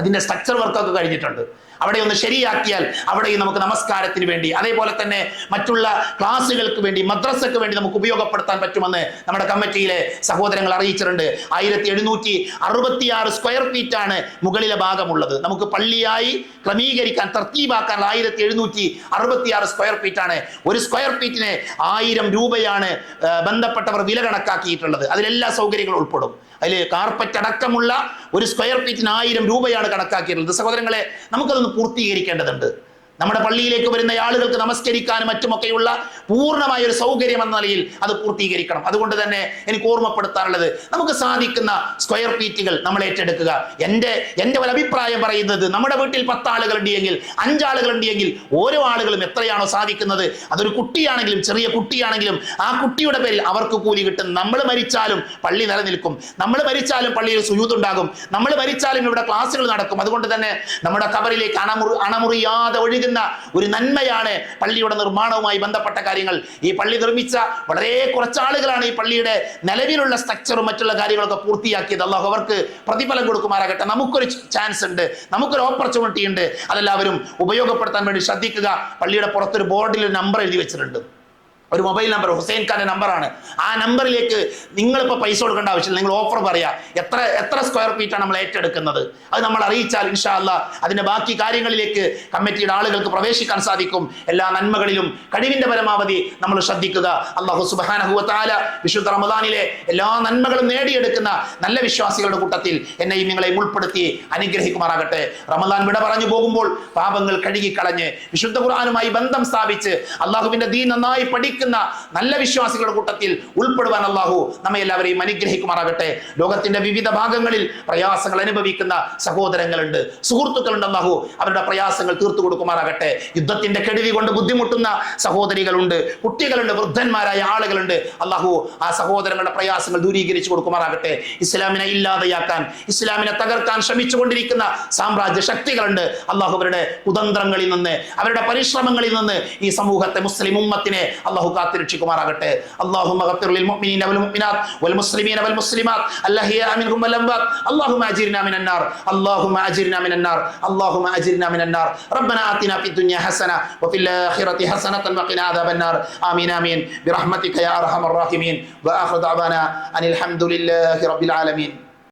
അതിന്റെ സ്ട്രക്ചർ വർക്കൊക്കെ കഴിഞ്ഞിട്ടുണ്ട്. അവിടെ ഒന്ന് ശരിയാക്കിയാൽ അവിടെയും നമുക്ക് നമസ്കാരത്തിന് വേണ്ടി, അതേപോലെ തന്നെ മറ്റുള്ള ക്ലാസ്സുകൾക്ക് വേണ്ടി, മദ്രസക്ക് വേണ്ടി നമുക്ക് ഉപയോഗപ്പെടുത്താൻ പറ്റുമെന്ന് നമ്മുടെ കമ്മിറ്റിയിലെ സഹോദരങ്ങൾ അറിയിച്ചിട്ടുണ്ട്. 1766 സ്ക്വയർ ഫീറ്റ് ആണ് മുകളിലെ ഭാഗമുള്ളത്. നമുക്ക് പള്ളിയായി ക്രമീകരിക്കാൻ, തർത്തീബാക്കാൻ 1766 സ്ക്വയർ ഫീറ്റ് ആണ്. ഒരു സ്ക്വയർ ഫീറ്റിന് 1000 രൂപയാണ് ബന്ധപ്പെട്ടവർ വില കണക്കാക്കിയിട്ടുള്ളത്. അതിലെല്ലാ സൗകര്യങ്ങളും ഉൾപ്പെടും. അതിൽ കാർപ്പറ്റ് അടക്കമുള്ള ഒരു സ്ക്വയർ ഫീറ്റിന് 1000 രൂപയാണ് കണക്കാക്കിയിട്ടുള്ളത്. സഹോദരങ്ങളെ, നമുക്കതൊന്ന് പൂർത്തീകരിക്കേണ്ടതുണ്ട്. നമ്മുടെ പള്ളിയിലേക്ക് വരുന്ന ആളുകൾക്ക് നമസ്കരിക്കാനും മറ്റുമൊക്കെയുള്ള പൂർണ്ണമായ ഒരു സൗകര്യം എന്ന നിലയിൽ അത് പൂർത്തീകരിക്കണം. അതുകൊണ്ട് തന്നെ എനിക്ക് ഓർമ്മപ്പെടുത്താനുള്ളത്, നമുക്ക് സാധിക്കുന്ന സ്ക്വയർ ഫീറ്റുകൾ നമ്മൾ ഏറ്റെടുക്കുക. എൻ്റെ ഒരു അഭിപ്രായം പറയുന്നത്, നമ്മുടെ വീട്ടിൽ 10 ആളുകൾ ഉണ്ടെങ്കിൽ, 5 ആളുകൾ ഉണ്ടെങ്കിൽ, ഓരോ ആളുകളും എത്രയാണോ സാധിക്കുന്നത്, അതൊരു കുട്ടിയാണെങ്കിലും ചെറിയ കുട്ടിയാണെങ്കിലും ആ കുട്ടിയുടെ പേരിൽ അവർക്ക് കൂലി കിട്ടും. നമ്മൾ മരിച്ചാലും പള്ളി നിലനിൽക്കും, നമ്മൾ മരിച്ചാലും പള്ളിയിൽ സുജൂദുണ്ടാകും, നമ്മൾ മരിച്ചാലും ഇവിടെ ക്ലാസ്സുകൾ നടക്കും. അതുകൊണ്ട് തന്നെ നമ്മുടെ ഖബറിലേക്ക് അണമുറിയാതെ ഒഴുകുന്ന ഒരു നന്മയാണ് പള്ളിയുടെ നിർമ്മാണവുമായി ബന്ധപ്പെട്ട കാര്യങ്ങൾ. ഈ പള്ളി നിർമ്മിച്ച വളരെ കുറച്ച് ആളുകളാണ് ഈ പള്ളിയുടെ നിലവിലുള്ള സ്ട്രക്ചറും മറ്റുള്ള കാര്യങ്ങളൊക്കെ പൂർത്തിയാക്കിയത്. അല്ലാഹു അവർക്ക് പ്രതിഫലം കൊടുക്കുമാറാകട്ടെ. നമുക്കൊരു ചാൻസ് ഉണ്ട്, നമുക്കൊരു ഓപ്പർച്യൂണിറ്റി ഉണ്ട്. അതെല്ലാവരും ഉപയോഗപ്പെടുത്താൻ വേണ്ടി ശ്രദ്ധിക്കുക. പള്ളിയുടെ പുറത്തൊരു ബോർഡിൽ ഒരു നമ്പർ എഴുതി വെച്ചിട്ടുണ്ട്, ഒരു മൊബൈൽ നമ്പർ, ഹുസൈൻ ഖാന്റെ നമ്പറാണ്. ആ നമ്പറിലേക്ക് നിങ്ങളിപ്പോൾ പൈസ കൊടുക്കേണ്ട ആവശ്യമില്ല. നിങ്ങൾ ഓഫർ പറയാ, എത്ര സ്ക്വയർ ഫീറ്റാണ് നമ്മൾ ഏറ്റെടുക്കുന്നത്, അത് നമ്മൾ അറിയിച്ചാൽ ഇൻഷാ അല്ലാ അതിന്റെ ബാക്കി കാര്യങ്ങളിലേക്ക് കമ്മിറ്റിയുടെ ആളുകൾക്ക് പ്രവേശിക്കാൻ സാധിക്കും. എല്ലാ നന്മകളിലും കഴിവിന്റെ പരമാവധി നമ്മൾ ശ്രദ്ധിക്കുക. അല്ലാഹു സുബ്ഹാനഹു വ തആല വിശുദ്ധ റമദാനിലെ എല്ലാ നന്മകളും നേടിയെടുക്കുന്ന നല്ല വിശ്വാസികളുടെ കൂട്ടത്തിൽ എന്നെയും നിങ്ങളെയും ഉൾപ്പെടുത്തി അനുഗ്രഹിക്കുമാറാകട്ടെ. റമദാൻ വിട പറഞ്ഞു പോകുമ്പോൾ പാപങ്ങൾ കഴുകിക്കളഞ്ഞ് വിശുദ്ധ ഖുർആനുമായി ബന്ധം സ്ഥാപിച്ച് അള്ളാഹുവിന്റെ ദീൻ നന്നായി പഠിക്കുക, പ്രാർത്ഥിക്കുന്ന നല്ല വിശ്വാസികളുടെ കൂട്ടത്തിൽ ഉൾപ്പെടുവാൻ അള്ളാഹു നമ്മെ എല്ലാവരെയും അനുഗ്രഹിക്കുമാറാകട്ടെ. ലോകത്തിന്റെ വിവിധ ഭാഗങ്ങളിൽ പ്രയാസങ്ങൾ അനുഭവിക്കുന്ന സഹോദരങ്ങളുണ്ട്, സുഹൃത്തുക്കളുണ്ട്. അള്ളാഹു അവരുടെ പ്രയാസങ്ങൾ തീർത്തു കൊടുക്കുമാറാകട്ടെ. യുദ്ധത്തിന്റെ കെടുതി കൊണ്ട് ബുദ്ധിമുട്ടുന്ന സഹോദരികളുണ്ട്, കുട്ടികളുണ്ട്, വൃദ്ധന്മാരായ ആളുകളുണ്ട്. അള്ളാഹു ആ സഹോദരങ്ങളുടെ പ്രയാസങ്ങൾ ദൂരീകരിച്ചു കൊടുക്കുമാറാകട്ടെ. ഇസ്ലാമിനെ ഇല്ലാതെയാക്കാൻ, ഇസ്ലാമിനെ തകർക്കാൻ ശ്രമിച്ചുകൊണ്ടിരിക്കുന്ന സാമ്രാജ്യ ശക്തികളുണ്ട്. അള്ളാഹു അവരുടെ കുതന്ത്രങ്ങളിൽ നിന്ന്, അവരുടെ പരിശ്രമങ്ങളിൽ നിന്ന് ഈ സമൂഹത്തെ, മുസ്ലിം ഉമ്മത്തിനെ അള്ളാഹു കാത്തുരക്ഷിക്കുമാറാകട്ടെ. അല്ലാഹുമ്മ ഗഫിർ ലിൽ മുഅ്മിനീന വൽ മുഅ്മിനാത്ത് വൽ മുസ്ലിമീന വൽ മുസ്ലിമാത്ത് അല്ലഹിയ മിൻഹും വൽ അംവാത്ത് അല്ലാഹുമ്മ അജിർനാ മിനൻ നാർ അല്ലാഹുമ്മ അജിർനാ മിനൻ നാർ അല്ലാഹുമ്മ അജിർനാ മിനൻ നാർ റബ്ബനാ ആതിനാ ഫിദ് ദുനിയ ഹസന വഫിൽ ആഖിറതി ഹസനതൻ വഖിനാ അദാബൻ നാർ ആമീൻ ആമീൻ ബിറഹ്മതിക യാ അർഹമർ റഹീമീൻ വആഖിറു ദഅവാനാ അനിൽ ഹംദുലില്ലാഹി റബ്ബിൽ ആലമീൻ.